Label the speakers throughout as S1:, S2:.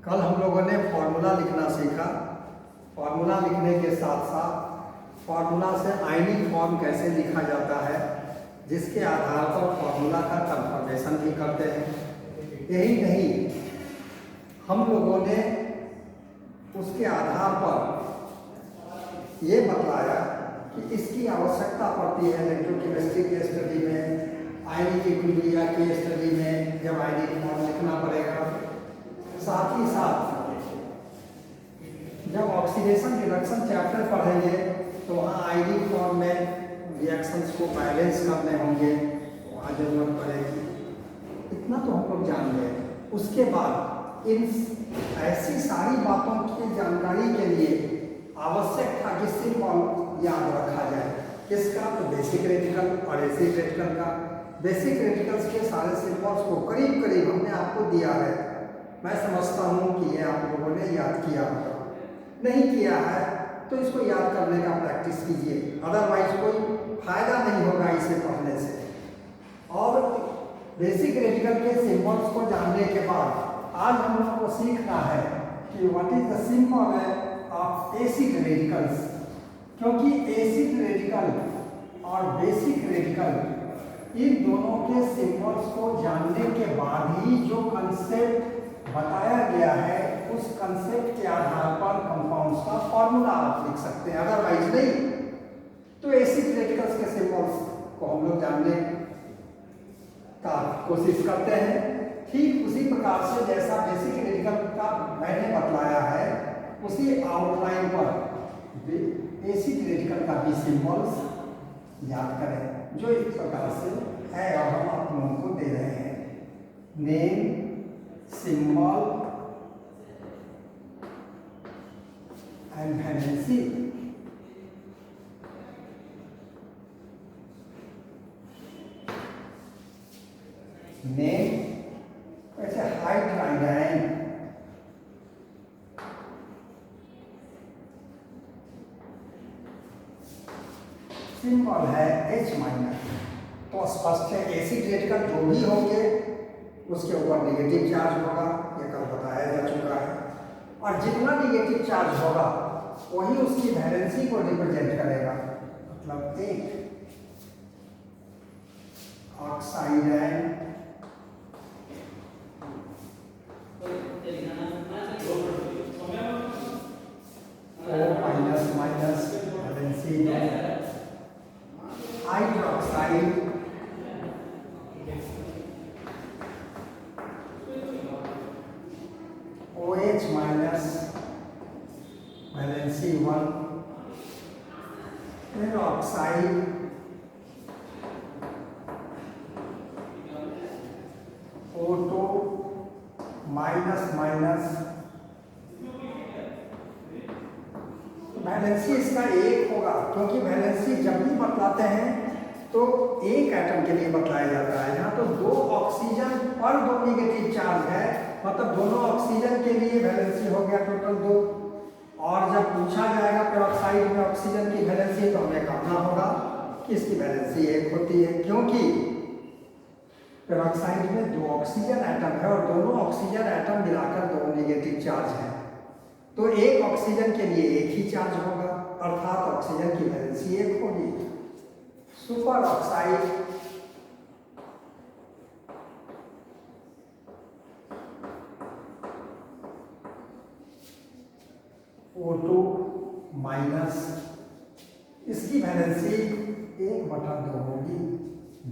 S1: कल हम लोगों ने फॉर्मूला लिखना सीखा। फॉर्मूला लिखने के साथ साथ फॉर्मूला से आयनिक फॉर्म कैसे लिखा जाता है, जिसके आधार पर फॉर्मूला का कंफर्मेशन भी करते हैं। यही नहीं, हम लोगों ने उसके आधार पर ये बतलाया कि इसकी आवश्यकता पड़ती है इलेक्ट्रोकेमिस्ट्री के स्टडी में, आयनिक इक्विलिब्रिया के स्टडी में जब आयनिक फॉर्म लिखना पड़ेगा। साथ ही साथ जब ऑक्सीडेशन रिडक्शन चैप्टर पढ़ेंगे तो वहाँ आयनिक फॉर्म में रिएक्शंस को बैलेंस करने होंगे, वहाँ जरूरत पड़ेगी। इतना तो हम लोग जान गए। उसके बाद इन ऐसी सारी बातों की जानकारी के लिए आवश्यक था कि सिंबल याद रखा जाए। किसका? तो बेसिक रेडिकल और एसिड रेडिकल का। बेसिक रेडिकल्स के सारे सिंबल्स को करीब करीब हमने आपको दिया है। मैं समझता हूँ कि ये आप लोगों ने याद किया होगा। नहीं किया है तो इसको याद करने का प्रैक्टिस कीजिए, अदरवाइज कोई फायदा नहीं होगा इसे पढ़ने से। और बेसिक रेडिकल के सिंबल्स को जानने के बाद आज हम लोग को सीखना है कि what is the symbol of acid radicals, क्योंकि एसिड रेडिकल और बेसिक रेडिकल इन दोनों के सिंबल्स को जानने के बाद ही जो कंसेप्ट बताया गया है उस कंसेप्ट के आधार पर कंपाउंड्स का फॉर्मूला आप लिख सकते हैं, अदरवाइज नहीं। तो एसिड रेडिकल्स के सिंबल्स को हम लोग जानने का कोशिश करते हैं। ठीक उसी प्रकार से जैसा बेसिक रेडिकल का मैंने बतलाया है, उसी आउटलाइन पर एसिड रेडिकल का भी सिंबल्स याद करें, जो इस प्रकार से है और हम आप लोगों को दे रहे हैं। Name, symbol and valency. Name ऐसे हाइड्राइडाइन, सिंबल है H-। तो स्पष्ट है एसिड रेडिकल जो भी होंगे उसके ऊपर नेगेटिव चार्ज होगा, ये कल बताया जा चुका है। और जितना नेगेटिव चार्ज होगा वही उसकी वैलेंसी को रिप्रेजेंट करेगा। मतलब एक oxide ion minus minus valency, hydroxide OH minus valency 1, फिर oxide O2 minus minus, valency इसका एक होगा, क्योंकि वैलेंसी जब भी बतलाते हैं तो एक एटम के लिए बतलाया जाता है। यहाँ तो दो ऑक्सीजन पर दो नेगेटिव चार्ज है, मतलब दोनों ऑक्सीजन के लिए वैलेंसी हो गया टोटल 2। और जब पूछा जाएगा पेरोक्साइड में ऑक्सीजन की वैलेंसी तो हमें कहना होगा कि इसकी वैलेंसी 1 होती है, क्योंकि पेरोक्साइड में 2 ऑक्सीजन एटम है और दोनों ऑक्सीजन एटम मिलाकर 2 नेगेटिव चार्ज है। तो एक ऑक्सीजन के लिए एक ही चार्ज होगा, अर्थात ऑक्सीजन की वैलेंसी 1 होगी। सुपर ऑक्साइड O2 माइनस, इसकी वैलेंसी 1/2 होगी।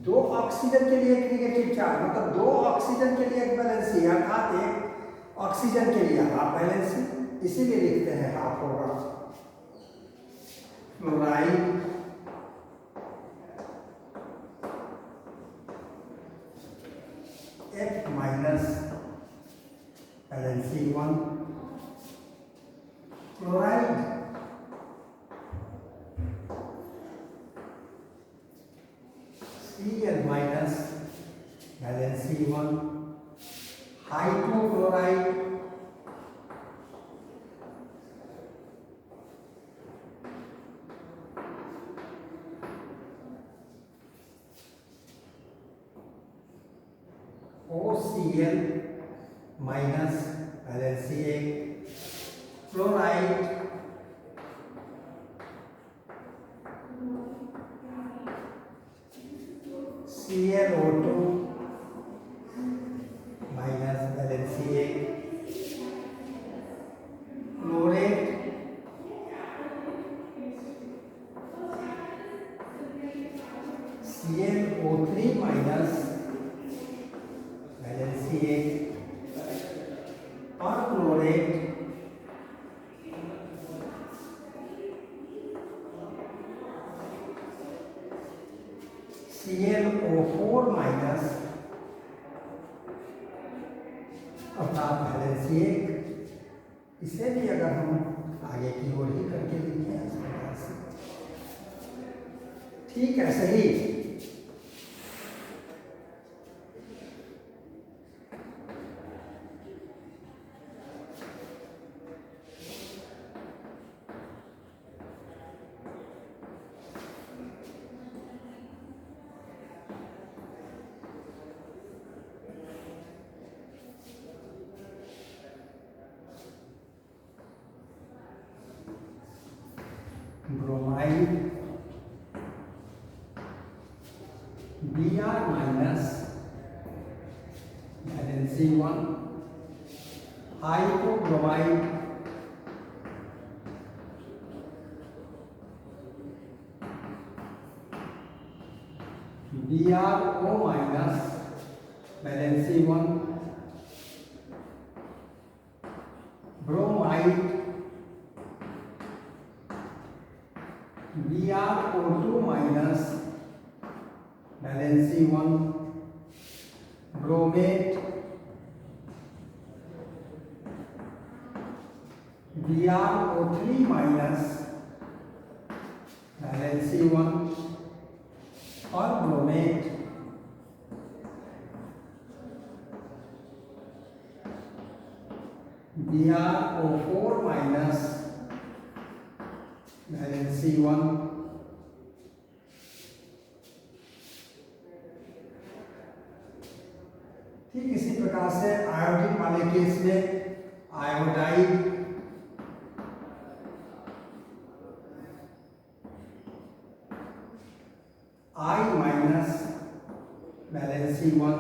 S1: 2 ऑक्सीजन के लिए एक नेगेटिव चार्ज, मतलब 2 ऑक्सीजन के लिए एक वैलेंसी, अर्थात एक ऑक्सीजन के लिए हाफ वैलेंसी, इसीलिए लिखते हैं हाफ होगा। Fluoride F minus valency 1, chloride Cl minus valency 1, hydrochloride OCl minus valency 1, fluoride ClO2 minus valency 1, chlorate ClO3 minus valency 1 और क्लोरेट ClO4 माइनस अर्थात वैलेंसी 1। इसे भी अगर हम आगे की ओर ही करके लिखें इस प्रकार से, ठीक है, सही। Bromide Br minus valency 1, hypobromide BrO minus valency 1, bromide BrO2 minus valency 1, bromate BrO3 minus valency 1 और ब्रोमेट BrO4 माइनस वैलेंसी 1। ठीक इसी प्रकार से आयोडीन वाले केस में iodide I minus valency 1,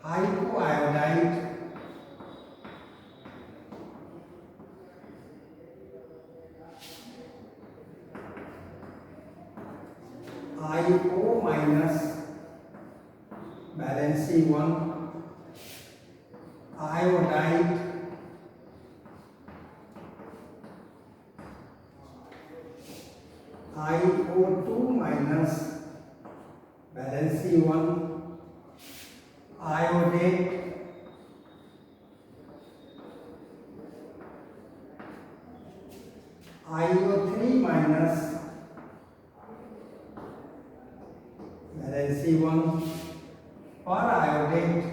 S1: हाइपोआयोडाइड IO minus valency 1, iodide IO2 minus valency 1, iodate IO3 minus valency 1 और iodate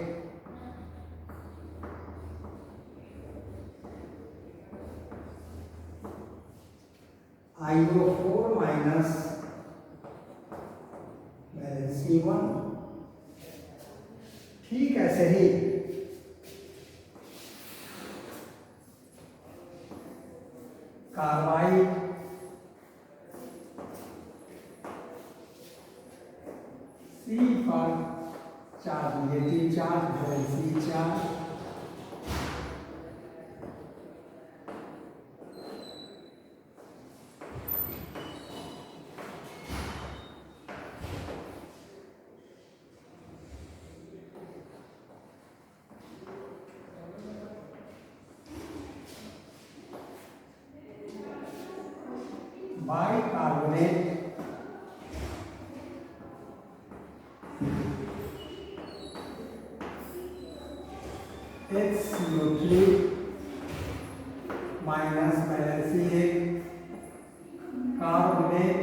S1: IO4 minus valency 1। ठीक है, सही। कार्बाइड C पर charge negative charge valency 4, bicarbonate HCO3 minus valency 1, carbonate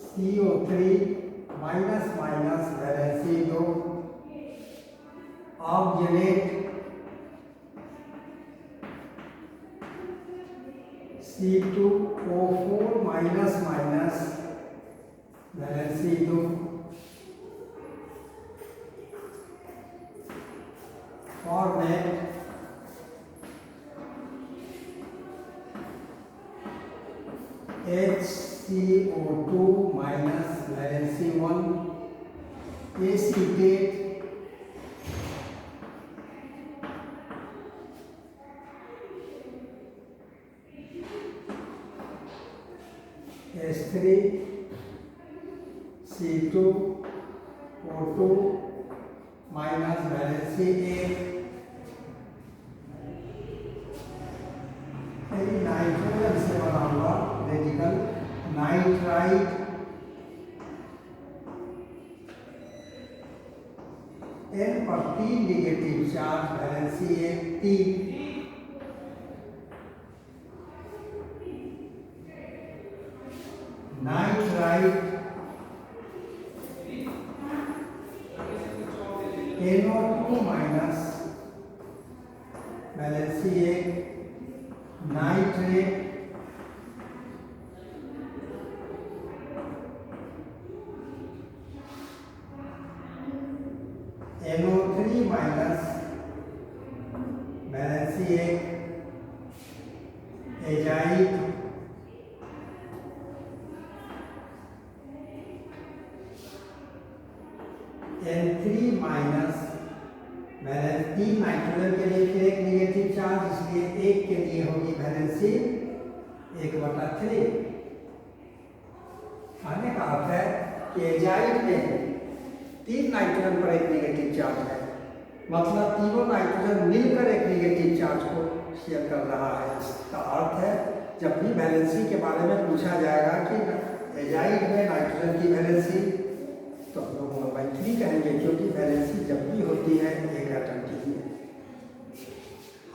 S1: CO3 minus minus valency 2, oxalate C2O4 minus minus valency 2 और net HCO2 minus valency 1 acetate H3 C2 O2 minus valency 1 nitrogen से बना हुआ radical nitrite N पर 3 negative charge valency 1 3 nitrite NO2 minus valency 1 nitrate NO3 minus valency 1 azide N3 minus valence 3 nitrogen के लिए फिर एक negative charge, इसलिए एक के लिए होगी वैलेंसी 1/3। आने का अर्थ है कि एजाइड में 3 नाइट्रोजन पर एक निगेटिव चार्ज है, मतलब तीनों नाइट्रोजन मिलकर एक निगेटिव चार्ज को शेयर कर रहा है। इसका अर्थ है जब भी वैलेंसी के बारे में पूछा जाएगा कि एजाइड में नाइट्रोजन की वैलेंसी, तो हम लोग 1/3 कहेंगे, क्योंकि वैलेंसी जब भी होती है एक एटम की ही है।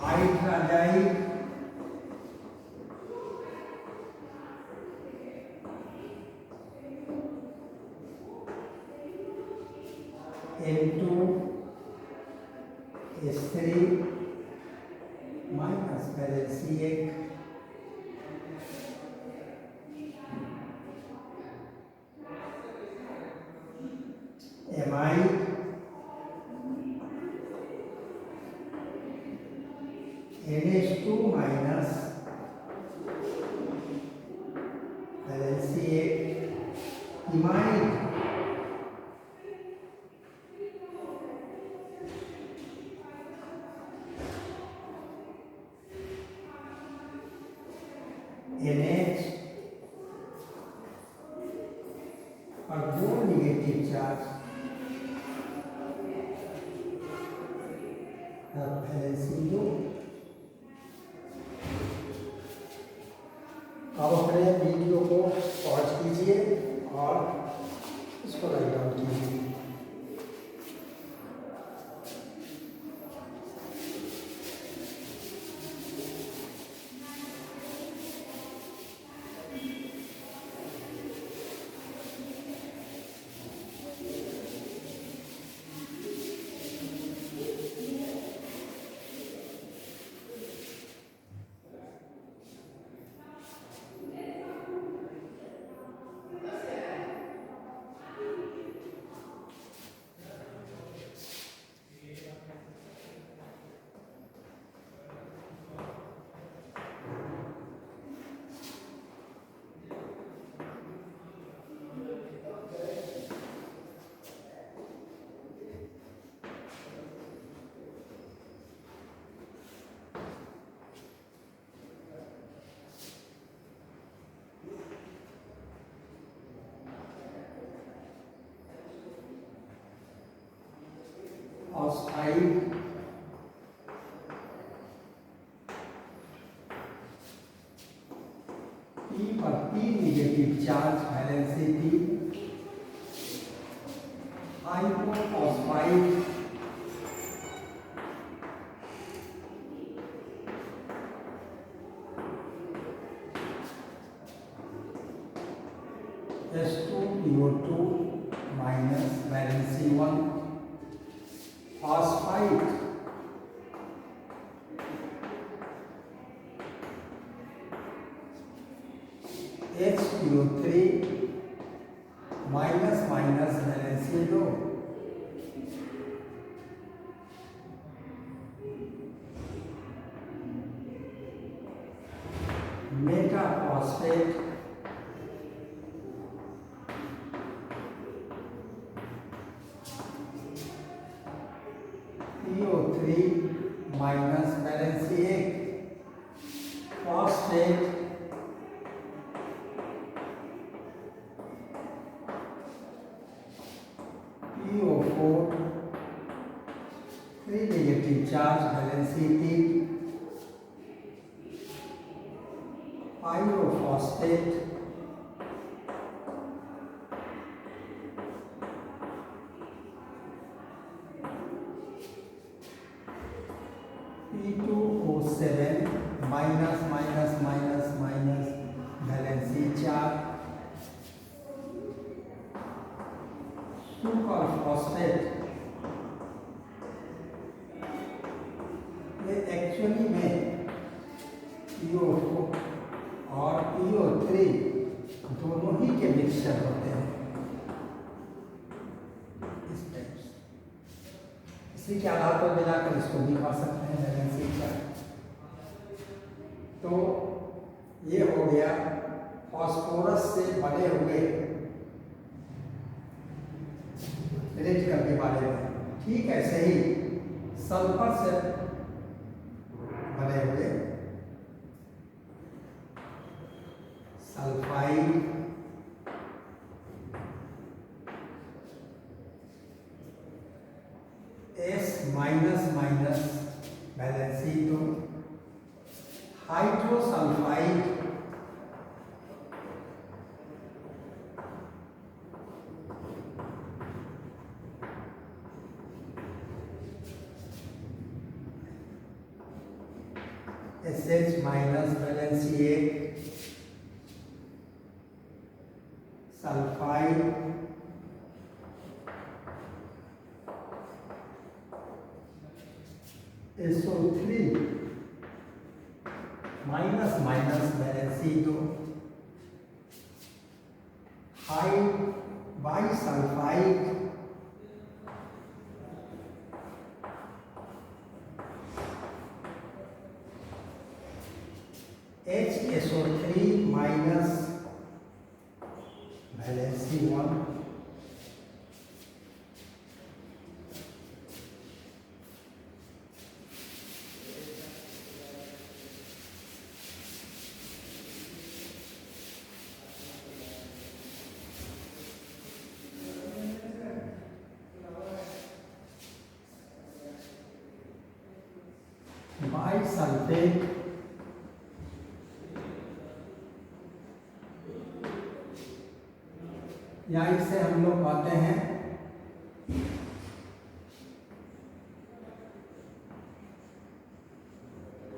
S1: हाइड्रोजाइड N2 H3 minus valency 1 amide NH2 minus valency 1 इमाइड NH और 2 निगेटिव चार्ज वैलेंसी 2। अब अपने वीडियो को पॉज कीजिए और इसको राइट डाउन कीजिए। ऑक्साइड P पर P negative charge valency P हाइपोफॉस्फाइड H2PO2 minus valency 1 phosphide HPO3 balance दो, मेटाफॉस्फेट PO3 minus balance 1 phosphate PO4 3 negative charge balance 3 pyrophosphate P2O7 minus minus minus minus balance 4 super phosphate. ये actually में PO4 और PO3 दोनों ही के mixture होते हैं इस type से। इसी के आधार पर मिलाकर इसको भी खा सकते हैं बैलेंस 4। तो ये हो गया फास्फोरस से बने हुए रेडिकल के बारे में। ठीक ऐसे ही सल्फर से बने हुए sulphide, S minus minus balance 2 hydrosulphide SH minus balance 1 sulphide SO3 minus minus balance 2 high bisulphide HSO3 minus balance 1 bisulphate या इसे हम लोग कहते हैं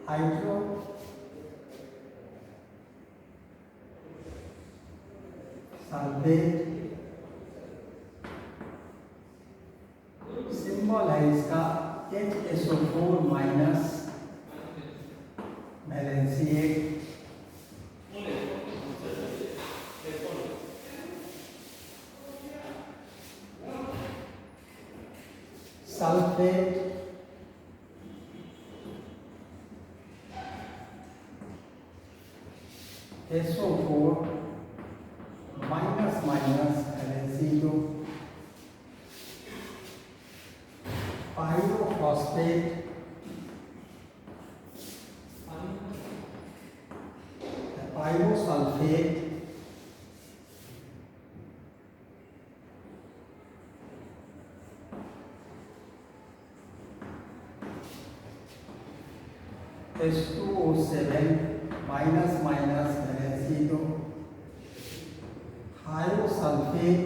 S1: हाइड्रो सल्फेट। सिंबल है इसका HSO4 minus balance 1 sulphate SO4 minus minus balance 2 pyrophosphate pyrosulphate H2O7 minus minus balance 2 hydrosulphate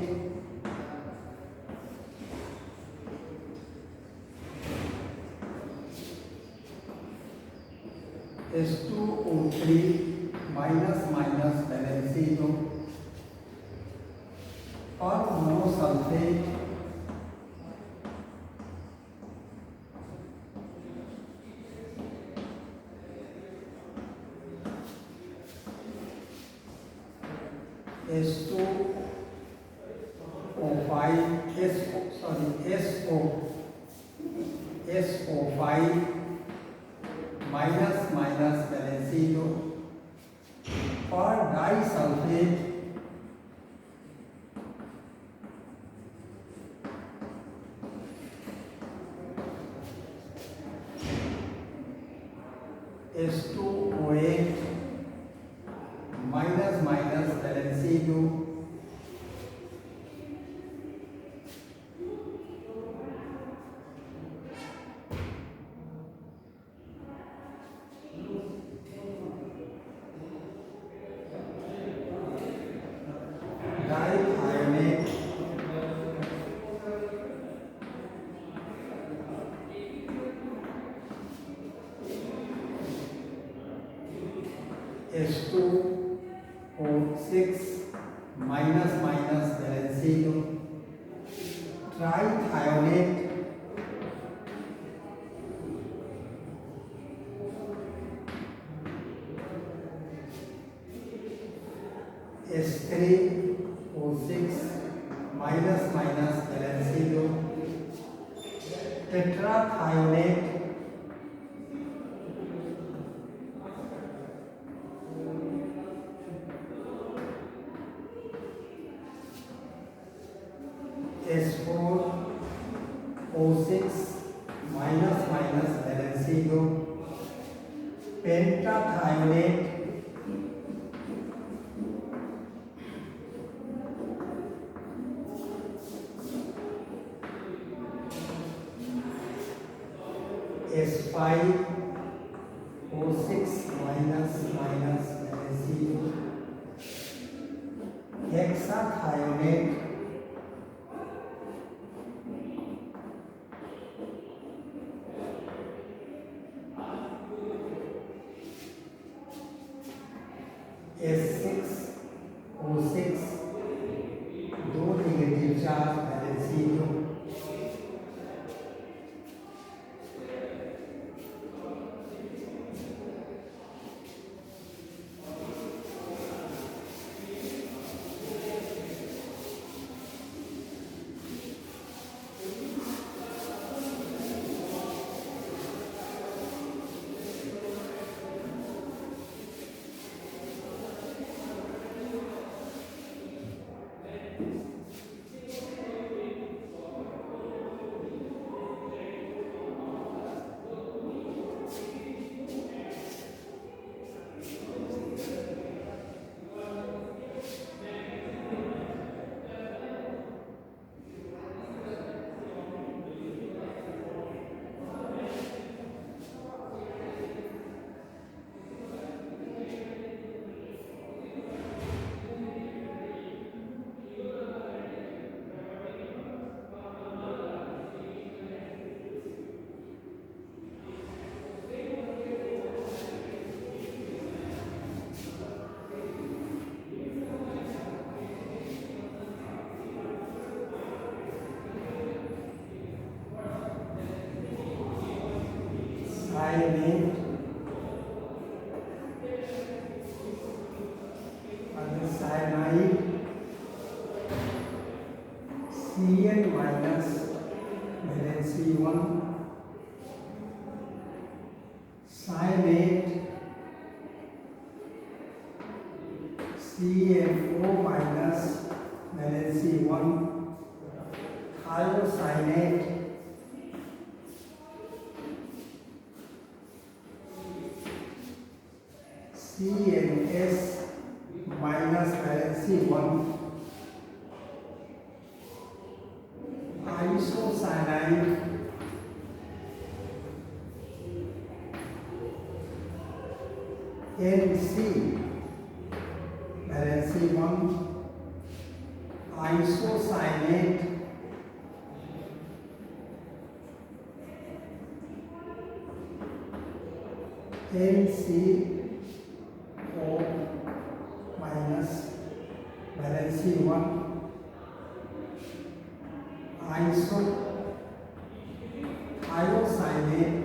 S1: H2O3 minus minus balance 2 और monosulphate H2O5 SO5 minus minus valency दो और disulphate H2O8 minus minus valency दो डाइथायोनेट H2O6 minus minus valency दो ट्राइथायोनेट H3O6 minus minus valency दो tetrathionate H4O6 minus minus valency दो पेंटाथायोनेट H5O6 minus minus valency दो हेक्साथायोनेट H6O6 दो negative charge valency दो cyanide cyanide Cn minus valency 1 cyanate CnO minus valency 1 thiocyanate CnS minus valency 1 isocyanide NC valency 1 isocyanate NCO minus valency 1 thiocyanate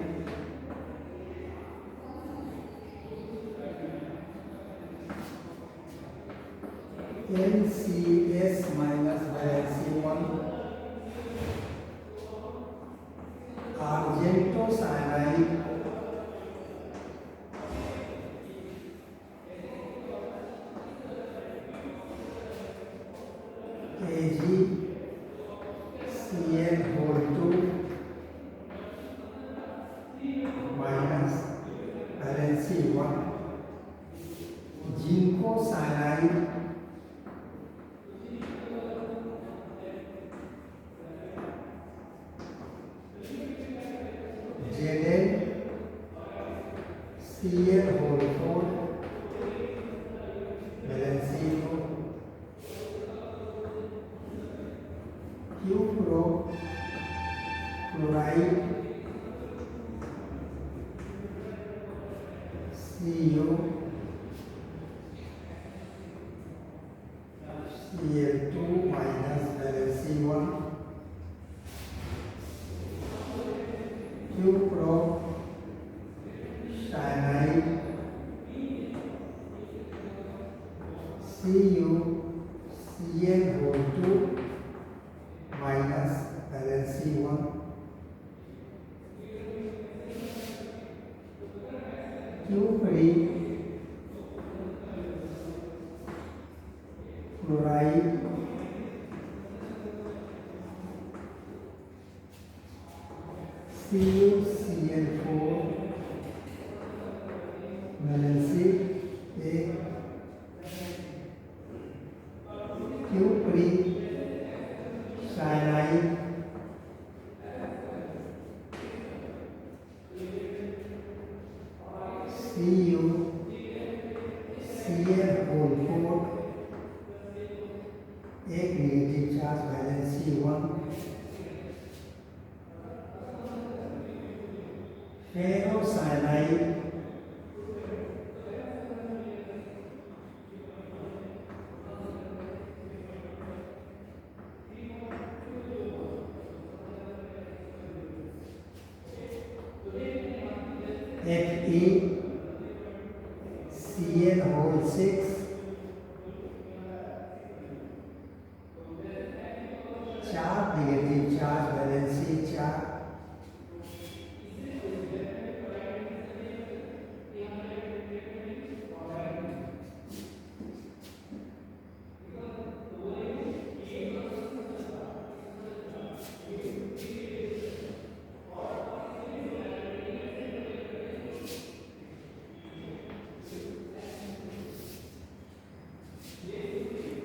S1: NCS minus valency 1 Cl whole 4 valency 2 Q chloride Cu Cl2 minus valency 1 Q cyanide Cu Cl whole 2 minus valency 1 Q free chloride CuCl4 valency 1 Q free cyanide CuCl whole 4 एक negative charge valency 1 ferrocyanide FeCl whole 6 चार negative charge valency 4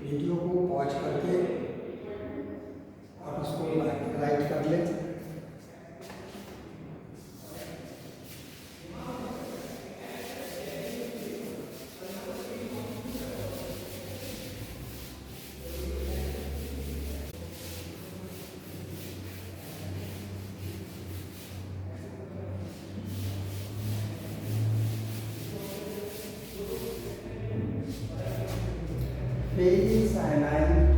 S1: video को pause करके आप इसको right कर लें। फेरिसाइनाइड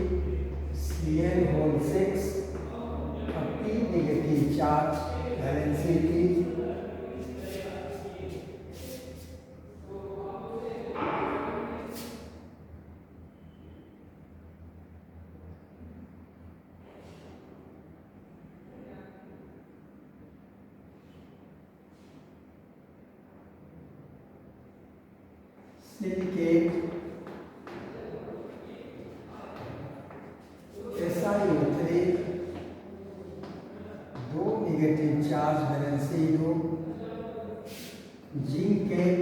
S1: FeCl whole 6 और 3 negative charge valency 3 silicate SiO3 2 negative charge valency 2 zincate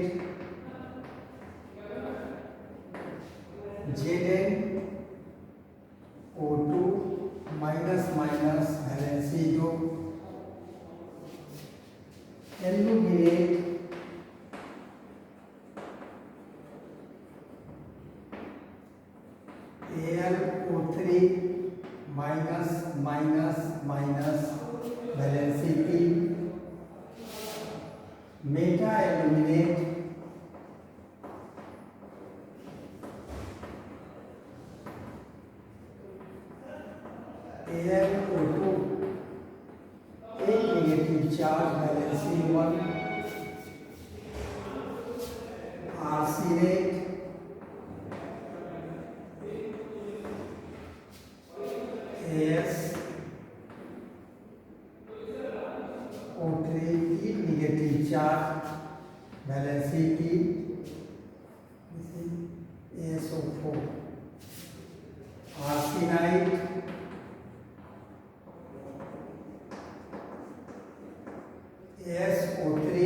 S1: ZnO2 minus minus valency 2 aluminate AlO3 minus minus minus valency 3 Meta aluminate AlO2 एक negative charge valency 1 arsenate AsO3 एक negative charge valency 3 AsO4 arsenide SO3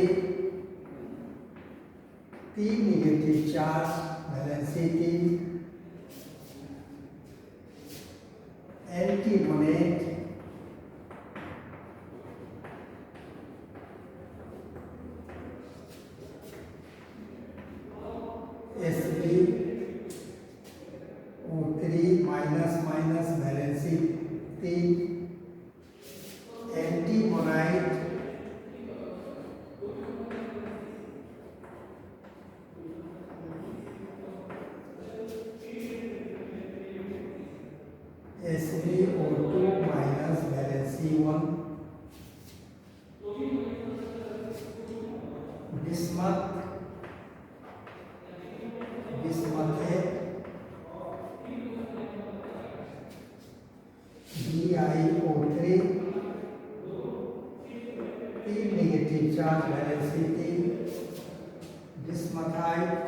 S1: 3 negative charge valency 3 net SbO3 minus minus valency 3 एंटीमोनाइट SbO2 minus valency 1 bismuth है BiO3 3 negative charge valency 3 बिस्मथाइट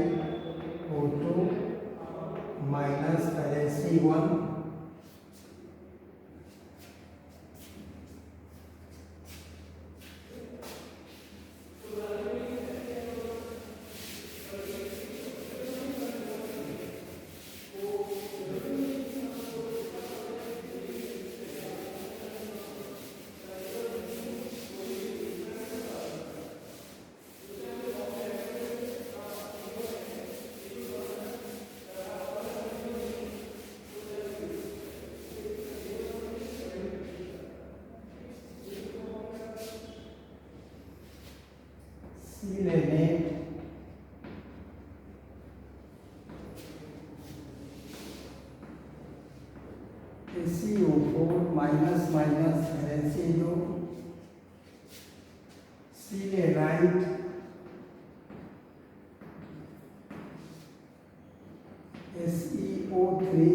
S1: BiO2 minus valency 1 सीलेनेट SeO4 minus minus valency 2 सीलेनाइट SeO3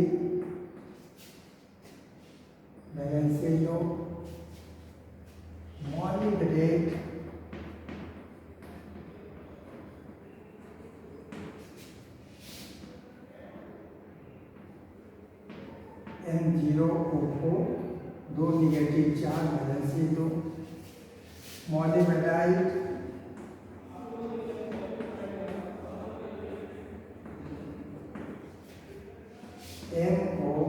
S1: valency 2 मॉलिब्डेट N0O4 2 negative charge valency 2 मॉलिब्डेट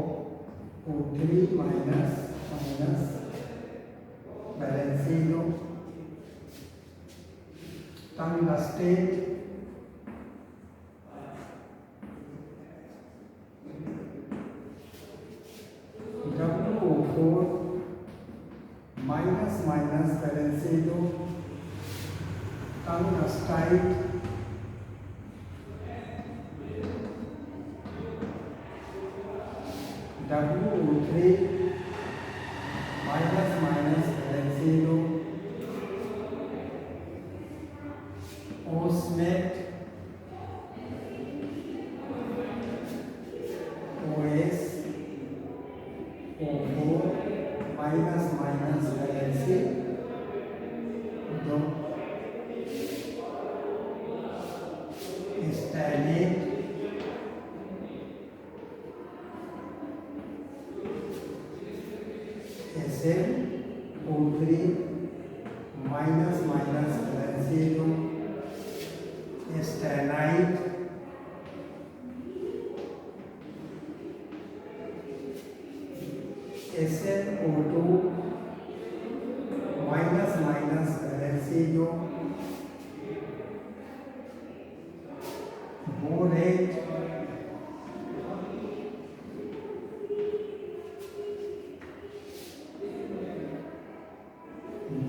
S1: MOO3 minus minus valency 2 tungstate WO4 minus minus valency 2 टंगस्टाइट WO3 minus minus valency 2 ओस्मेट OS O4 minus minus valency 2 स्टैलेट SnO3 minus minus valency 2 स्टेनाइट SnO2 minus minus valency 2 borate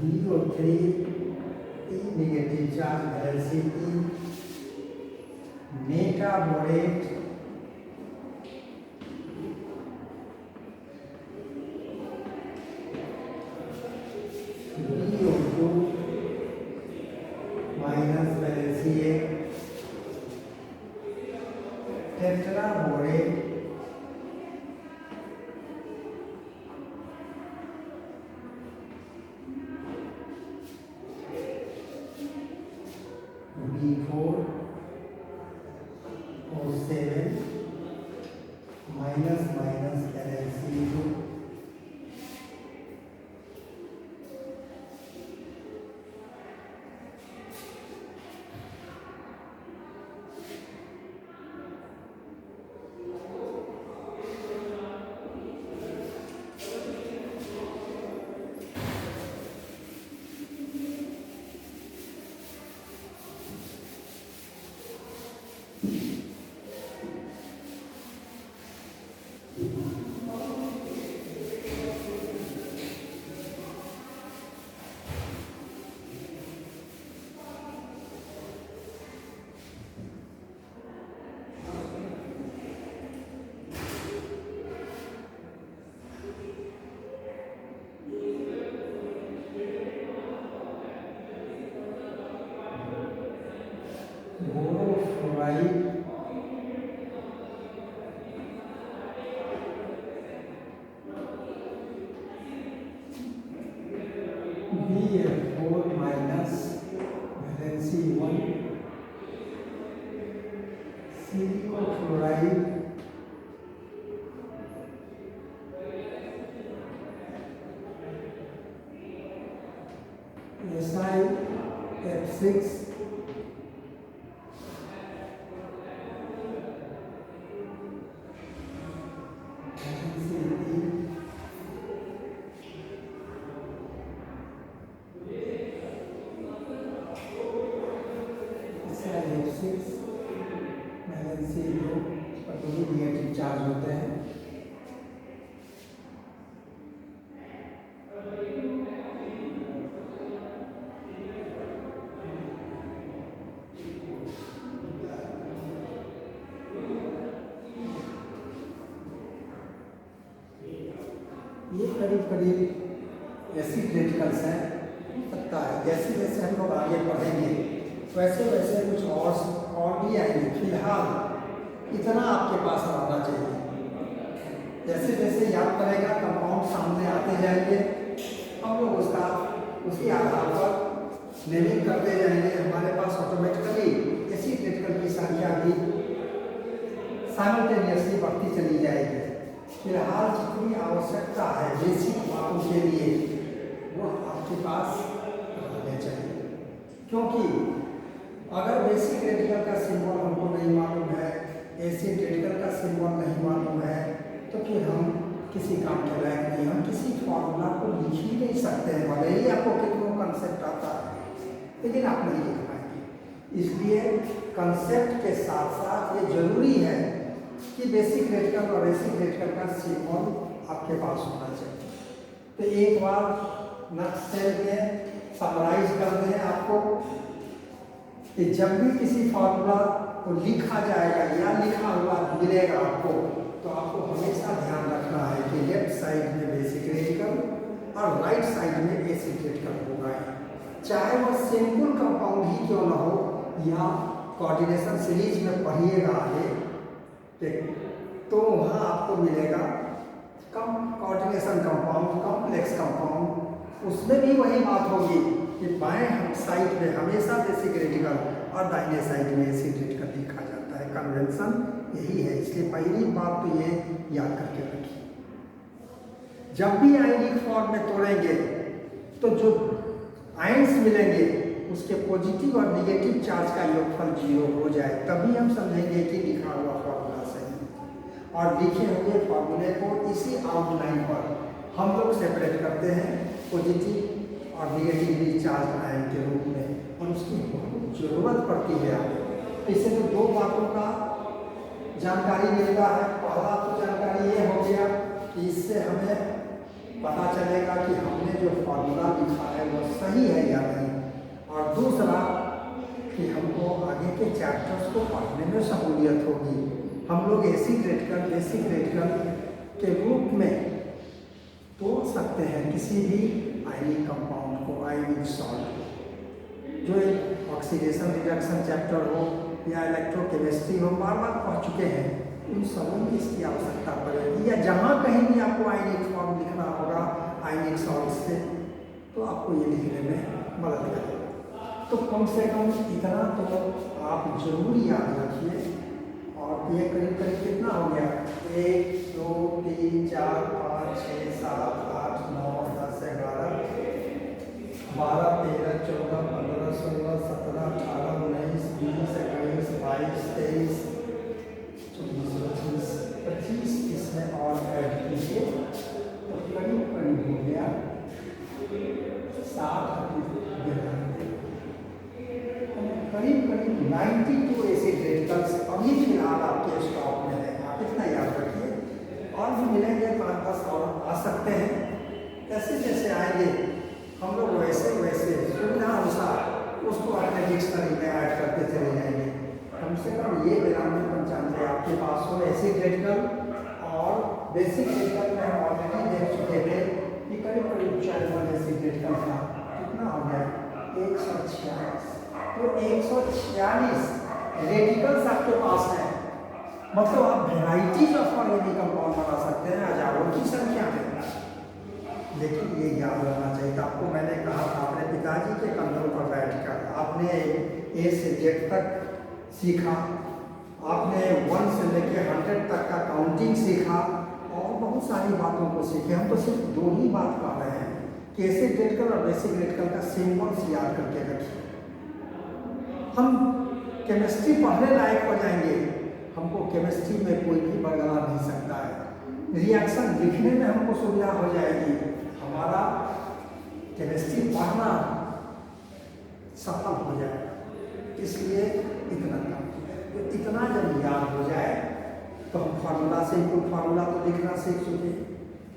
S1: BO3 negative charge valency 3 metaborate BO2 minus valency 1 tetraborate B4 O7 minus minus valency 2 SnO3 BF4 minus valency 1 silicon fluoride SiF6 valency 2 पर दोनों negative charge होते हैं। ये करीब करीब acid radicals हैं। सकता है जैसे जैसे हम लोग आगे बढ़ेंगे वैसे वैसे कुछ और भी आएंगे। फिलहाल इतना आपके पास रहना चाहिए। जैसे जैसे याद करेगा कंपाउंड सामने आते जाएंगे हम लोग उसी आधार पर नेमिंग करते जाएंगे। हमारे पास ऑटोमेटिकली एसिड रेडिकल की संख्या भी साइमल्टेनियसली बढ़ती चली जाएगी। फिलहाल जितनी आवश्यकता है बेसिक बातों के लिए वो आपके पास रहने चाहिए, क्योंकि अगर बेसिक रेडिकल का सिंबल हमको नहीं मालूम है, एसिड रेडिकल का सिंबल नहीं मालूम है, तो फिर हम किसी काम के लायक नहीं। हम किसी फॉर्मूला को लिख ही नहीं सकते हैं, भले ही आपको कितना कंसेप्ट आता है लेकिन आप नहीं लिख पाएंगे। इसलिए कंसेप्ट के साथ साथ ये जरूरी है कि बेसिक रेडिकल और एसिड रेडिकल का सिंबल आपके पास होना चाहिए। तो एक बार नक्शे के समराइज कर दें आपको कि जब भी किसी फॉर्मूला को लिखा जाएगा या लिखा हुआ मिलेगा आपको, तो आपको हमेशा ध्यान रखना है कि लेफ्ट साइड में बेसिक रेडिकल और राइट साइड में एसिड रेडिकल होगा। चाहे वह सिंपल कंपाउंड ही क्यों न हो, या कोऑर्डिनेशन सीरीज में पढ़िएगा आगे तो वहाँ आपको मिलेगा कम कोऑर्डिनेशन कंपाउंड, कॉम्प्लेक्स कंपाउंड। उसमें भी वही बात होगी कि बाएं साइड में हमेशा बेसिक रेडिकल और दाहिने साइड में एसिड रेडिकल लिखा जाता है। कन्वेंशन यही है। इसलिए पहली बात तो ये याद करके रखिए। जब भी आयनिक फॉर्म में तोड़ेंगे तो जो आयंस मिलेंगे उसके पॉजिटिव और नेगेटिव चार्ज का योगफल 0 हो जाए, तभी हम समझेंगे कि लिखा हुआ फॉर्मूला सही। और लिखे हुए फॉर्मूले को इसी आउटलाइन पर हम लोग सेपरेट करते हैं पॉजिटिव और नेगेटिवली चार्ज आयन के रूप में, और उसकी बहुत ज़रूरत पड़ती है हमें। इससे तो दो बातों का जानकारी मिलता है। पहला तो जानकारी ये हो गया कि इससे हमें पता चलेगा कि हमने जो फॉर्मूला लिखा है वो सही है या नहीं, और दूसरा कि हमको आगे के चैप्टर्स को पढ़ने में सहूलियत होगी। हम लोग एसिड रेडिकल, बेसिक रेडिकल के रूप में तोड़ सकते हैं किसी भी आयनिक कंपाउंड को, आयनिक सॉल्ट को। जो एक ऑक्सीडेशन रिडक्शन चैप्टर हो या इलेक्ट्रोकेमिस्ट्री हो, बार बार पढ़ चुके हैं, उन सबों में इसकी आवश्यकता पड़ेगी। या जहाँ कहीं भी आपको आयनिक फॉर्म लिखना होगा आयनिक सॉल्ट से, तो आपको ये लिखने में मदद करेगा। तो कम से कम इतना तो आप जरूर याद रखिए। और ये करीब करीब कितना हो गया? 1 2 3 4 5 6 7 8 9 10 11 12 13 14 15 16 17 18 19 20 21 22 23 24 25 इसमें और ऐड कीजिए तो करीब करीब हो गया 60 करीब करीब 92 एसिड रेडिकल्स अभी फिलहाल आपके स्टॉक में है। आप इतना याद रखिए। और भी मिलेंगे 5-10 और आ सकते हैं। जैसे जैसे आएंगे हम लोग वैसे वैसे सुविधा अनुसार उसको अपने डिक्शनरी में ऐड करते चले जाएंगे। कम से कम ये 92-95 आपके पास हो एसिड रेडिकल। और बेसिक रेडिकल में हम ऑलरेडी देख चुके थे कि करीब करीब 4 एसिड रेडिकल का कितना हो गया? 146। तो 146 रेडिकल्स आपके पास है, मतलब आप वेराइटीज ऑफ ऑर्गेनिक कंपाउंड बना सकते हैं हजारों की संख्या में। लेकिन ये याद रखना चाहिए। आपको मैंने कहा था पिताजी के कंधों पर बैठकर आपने ए से जेड तक सीखा, आपने 1 से लेकर 100 तक का काउंटिंग सीखा और बहुत सारी बातों को सीखे। हम तो सिर्फ 2 ही बात कर रहे हैं कि बेसिक रेडिकल और बेसिक रेडिकल का सिंबल्स याद करके रखिए। हम केमिस्ट्री पढ़ने लायक हो जाएंगे, हमको केमिस्ट्री में कोई भी बदला नहीं सकता है। रिएक्शन लिखने में हमको सुविधा हो जाएगी, हमारा केमिस्ट्री पढ़ना सफल हो जाएगा। इसलिए इतना जब याद हो जाए तो हम फार्मूला से कोई फार्मूला तो लिखना सीख चुके,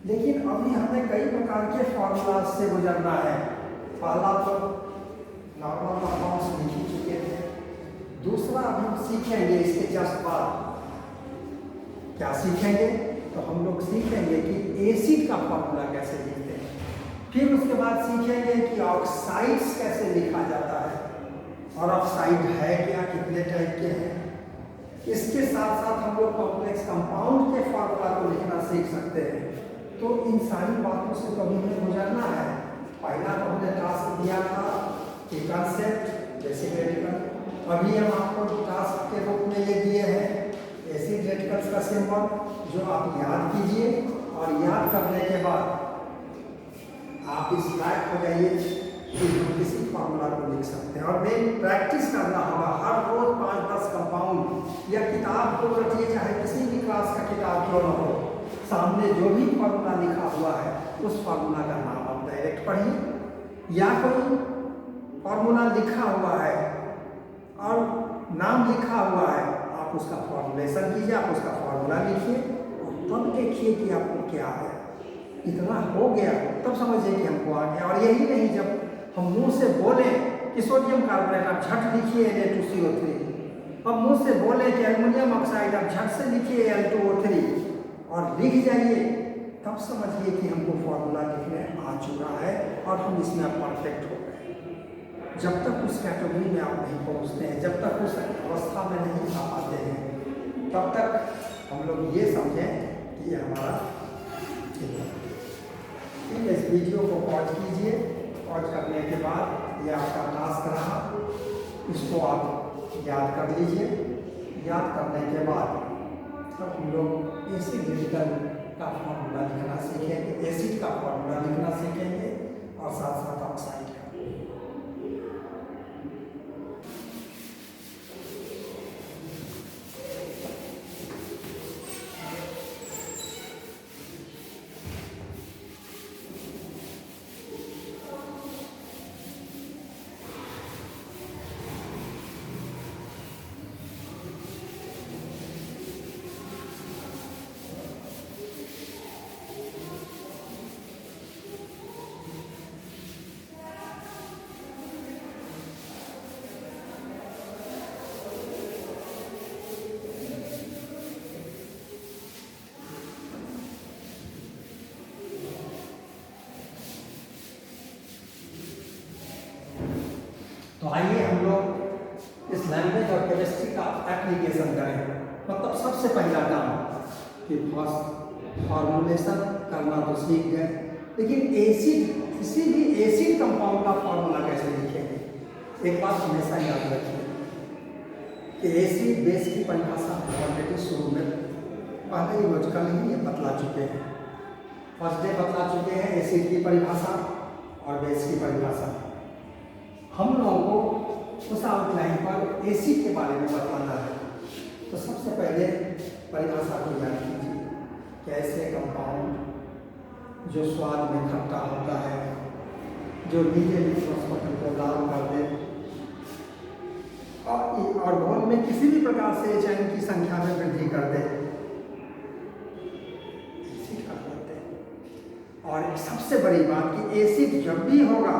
S1: लेकिन अभी हमें कई प्रकार के फार्मूला से गुजरना है। पहला तो नॉर्मल फॉर्म्स लिख ही चुके थे, दूसरा अब हम सीखेंगे इसके जस्ट बाद। क्या सीखेंगे? तो हम लोग सीखेंगे कि एसिड का फार्मूला कैसे लिखते हैं, फिर उसके बाद सीखेंगे कि ऑक्साइड्स कैसे लिखा जाता है और ऑक्साइड है क्या, कितने टाइप के हैं। इसके साथ साथ हम लोग कॉम्प्लेक्स कंपाउंड के फार्मूला को लिखना सीख सकते हैं। तो इन सारी बातों से कभी हमें गुजरना है। पहला तो हमने टास्क दिया था कि कंसेप्ट बेसिक रेडिकल, अभी हम आपको टास्क के रूप में ये दिए हैं एसिड रेडिकल्स का सिंबल, जो आप याद कीजिए और याद करने के बाद आप इस लायक हो जाइए कि हम किसी फार्मूला को लिख सकते हैं। और मेन प्रैक्टिस करना होगा, हर रोज 5-10 कंपाउंड या किताब को रखिए, चाहे किसी भी क्लास का किताब क्यों न हो, सामने जो भी फार्मूला लिखा हुआ है उस फार्मूला का नाम आप डायरेक्ट पढ़िए, या कोई फार्मूला लिखा हुआ है और नाम लिखा हुआ है, आप उसका फॉर्मुलेशन कीजिए, आप उसका फार्मूला लिखिए और तब देखिए कि आपको क्या है। इतना हो गया तब समझिए कि हमको आ गया। और यही नहीं, जब हम मुंह से बोले कि सोडियम कार्बोनेट, आप झट लिखिए Na2CO3। अब मुंह से बोले कि एल्युमिनियम ऑक्साइड, आप झट से लिखिए Al2O3 और लिख जाइए, तब समझिए कि हमको फॉर्मूला लिखने आ चुका है और हम इसमें परफेक्ट हो गए। जब तक उस कैटेगरी में आप नहीं पहुंचते हैं, जब तक उस अवस्था में नहीं आ पाते हैं, तब तक हम लोग ये समझें कि ये हमारा इस वीडियो को पॉज कीजिए। पॉज करने के बाद ये आपका टास्क रहा, इसको आप याद कर लीजिए। याद करने के बाद तब हम लोग एसिड रेडिकल का फॉर्मूला लिखना सीखेंगे, एसिड का फॉर्मूला लिखना सीखेंगे और साथ साथ ऑक्साइड का। तो आइए हम लोग इस लैंग्वेज और केमिस्ट्री का एप्लीकेशन करें। मतलब सबसे पहला काम कि फर्स्ट फॉर्मुलेशन करना तो सीख गए, लेकिन एसिड, किसी भी एसिड कंपाउंड का फॉर्मूला कैसे लिखेंगे। एक बात हमेशा याद रखिए कि एसिड बेस की परिभाषा ऑलरेडी शुरू में पहले ही रोज कल ही ये बतला चुके हैं, फर्स्ट डे बतला चुके हैं एसिड की परिभाषा और बेस की परिभाषा। हम लोगों को उस आउटलाइन पर एसिड के बारे में बताना है। तो सबसे पहले परिभाषा को याद कीजिए कि ऐसे कंपाउंड जो स्वाद में खट्टा होता है, जो नीले लिटमस पत्थर को लाल कर दे और घोल में किसी भी प्रकार से एच की संख्या में वृद्धि कर दे, एसिड कर देते हैं। और सबसे बड़ी बात कि एसिड जब भी होगा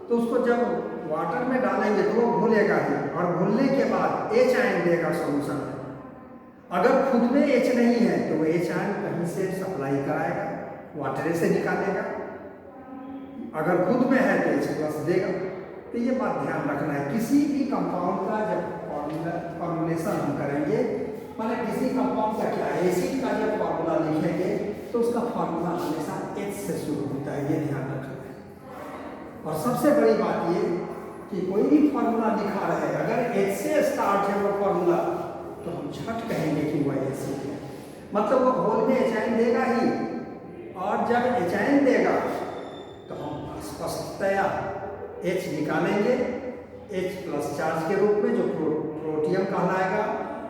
S1: तो उसको जब वाटर में डालेंगे तो वो घुलेगा ही, और घुलने के बाद एच आयन देगा सॉल्यूशन में। अगर खुद में एच नहीं है तो वो एच आयन कहीं से सप्लाई कराएगा, वाटर से निकालेगा। अगर खुद में है तो एच प्लस देगा। तो ये बात ध्यान रखना है, किसी भी कंपाउंड का जब फॉर्मुलेशन हम करेंगे, मतलब किसी कंपाउंड का क्या एसिड का जब फॉर्मूला लिखेंगे तो उसका फॉर्मूला हमेशा एच से शुरू होता है, ये ध्यान रखना है। और सबसे बड़ी बात ये कि कोई भी फॉर्मूला लिखा रहे, अगर एच से स्टार्ट है वो फॉर्मूला, तो हम झट कहेंगे कि वह एसिड है। मतलब वो घोल में एचाइन देगा ही, और जब एचाइन देगा तो हम स्पष्टतया H निकालेंगे, H प्लस चार्ज के रूप में जो प्रोटियम कहलाएगा,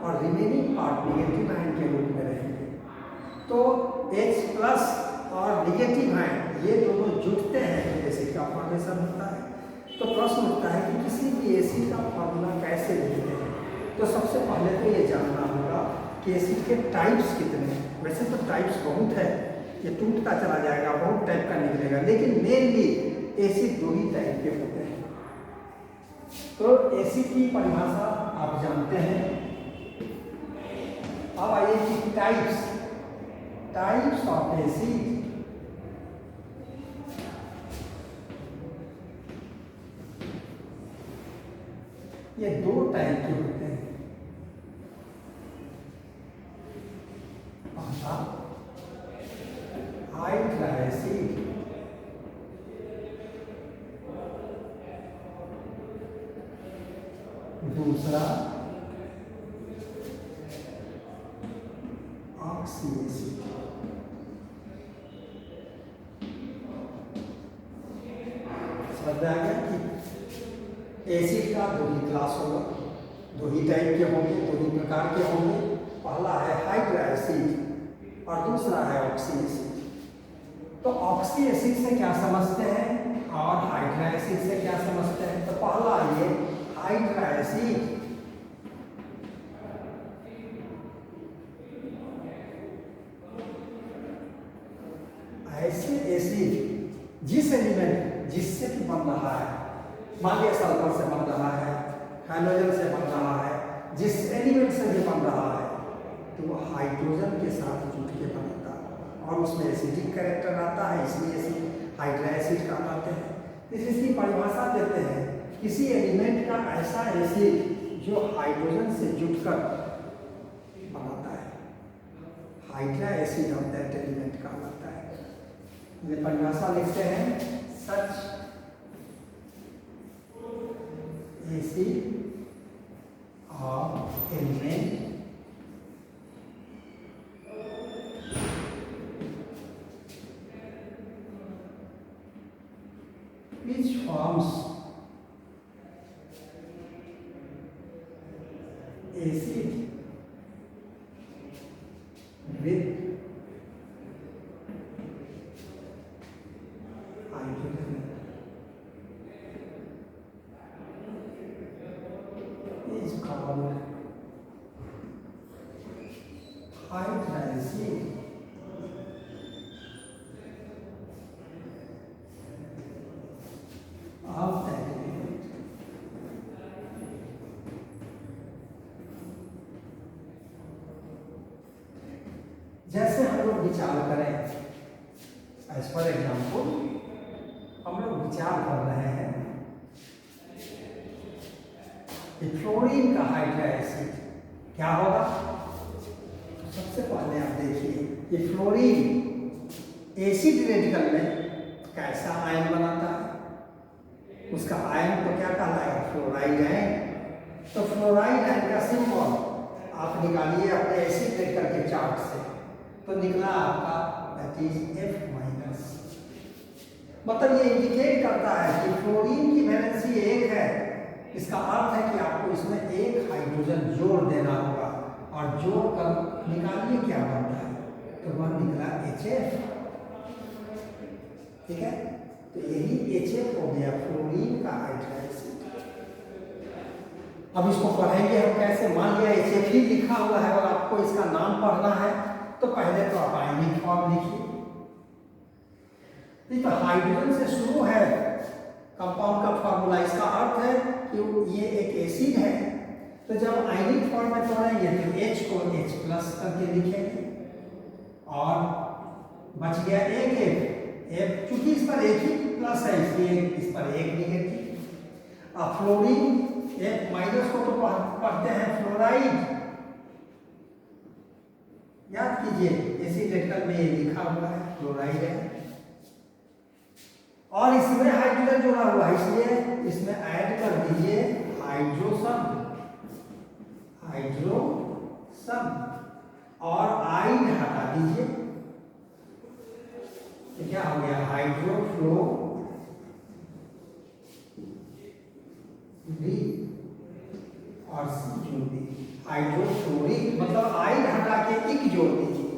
S1: और रिमेनिंग पार्ट निगेटिव आयन के रूप में रहेंगे। तो H प्लस और निगेटिव आयन ये दोनों जुटते हैं तो एसिड का फॉर्मेशन होता है। तो प्रश्न उठता है कि किसी भी एसिड का फॉर्मूला कैसे लिखते हैं। तो सबसे पहले तो ये जानना होगा कि एसिड के टाइप्स कितने हैं। वैसे तो टाइप्स बहुत है, ये टूटता चला जाएगा, बहुत टाइप का निकलेगा, लेकिन मेनली एसिड दो ही टाइप के होते हैं। तो एसिड की परिभाषा आप जानते हैं। अब आइए कि टाइप्स ऑफ एसिड। ये दो टाइप के होते हैं। पहला हाइड्रोएसिड, दूसरा ऑक्सी एसिड। समझ आ गया कि एसिड का दो ही क्लास होगा, दो ही टाइप के होंगे, दो ही प्रकार के होंगे। पहला है हाइड्रोएसिड और दूसरा है ऑक्सी एसिड। तो ऑक्सी एसिड से क्या समझते हैं और हाइड्रोएसिड से क्या समझते हैं? तो पहला ये हाइड्रोएसिड, ऐसे एसिड जिस एलिमेंट जिससे भी बन रहा है, मान लिया सल्फर से बन रहा है, हाइड्रोजन से बन रहा है, जिस एलिमेंट से भी बन रहा है, तो वो हाइड्रोजन के साथ जुट के बनता है और उसमें एसिडिक कैरेक्टर आता है, इसलिए इसे हाइड्रोएसिड कहलाते हैं। इसकी परिभाषा देते हैं, किसी एलिमेंट का ऐसा एसिड जो हाइड्रोजन से जुटकर बनाता है, हाइड्रोएसिड ऑफ दैट एलिमेंट कहलाता है। ये परिभाषा लिखते हैं, such acid of element which forms acid with hydrogen is called hydroacid. जैसे हम लोग विचार करें, एज फॉर एग्जाम्पल हम लोग विचार कर रहे हैं कि फ्लोरीन का हाइड्रोएसिड क्या होगा। सबसे पहले आप देखिए कि फ्लोरीन एसिड रेडिकल में कैसा आयन बनाता है। उसका आयन तो क्या कहलाएगा? Fluoride ion. तो फ्लोराइड आयन का सिंबल आप निकालिए अपने एसिड रेडिकल के चार्ट से, तो निकला आपका दैट इज F-। मतलब ये इंडिकेट करता है कि फ्लोरीन की वैलेंसी 1 है। इसका अर्थ है कि आपको इसमें एक हाइड्रोजन जोड़ देना होगा, और जोड़ कर निकालिए क्या बनता है, तो वह निकला HF। ठीक है, तो यही HF हो गया फ्लोरीन का हाइड्रोएसिड। अब इसको पढ़ेंगे हम कैसे। मान लिया HF ही लिखा हुआ है और आपको इसका नाम पढ़ना है, तो पहले तो आप आयनिक फॉर्म लिखिए। तो हाइड्रोजन से शुरू है कंपाउंड का फॉर्मूला, इसका अर्थ है कि ये एक एसिड है। तो जब आयनिक फॉर्म में तोड़ेंगे तो H को H प्लस करके लिखेंगे, और बच गया एक F, चूंकि इस पर एक ही प्लस है इसलिए इस पर एक निगेटिव। अब फ्लोरीन F माइनस को तो पढ़ते हैं फ्लोराइड, याद कीजिए एसिड रेडिकल में ये लिखा हुआ है फ्लोराइड है। और इसमें हाइड्रोजन जोड़ा हुआ है, इसलिए इसमें ऐड कर दीजिए हाइड्रोसन, और आइन हटा दीजिए, तो क्या हो गया हाइड्रोफ्लोरिक, और हाइड्रोफ्लोरिक मतलब आइन हटा के इक जोड़ दीजिए,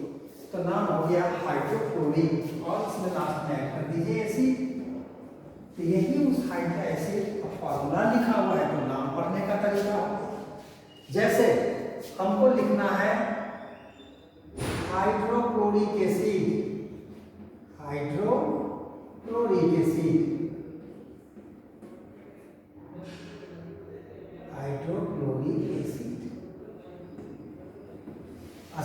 S1: तो नाम हो गया हाइड्रोफ्लोरिक, और इसमें लास्ट में ऐड कर दीजिए एसिड। तो यही उस हाइड्रो एसिड का फॉर्मूला लिखा हुआ है, तो नाम पढ़ने का तरीका हो गया। जैसे हमको लिखना है hydrochloric acid, hydrochloric acid, hydrochloric acid.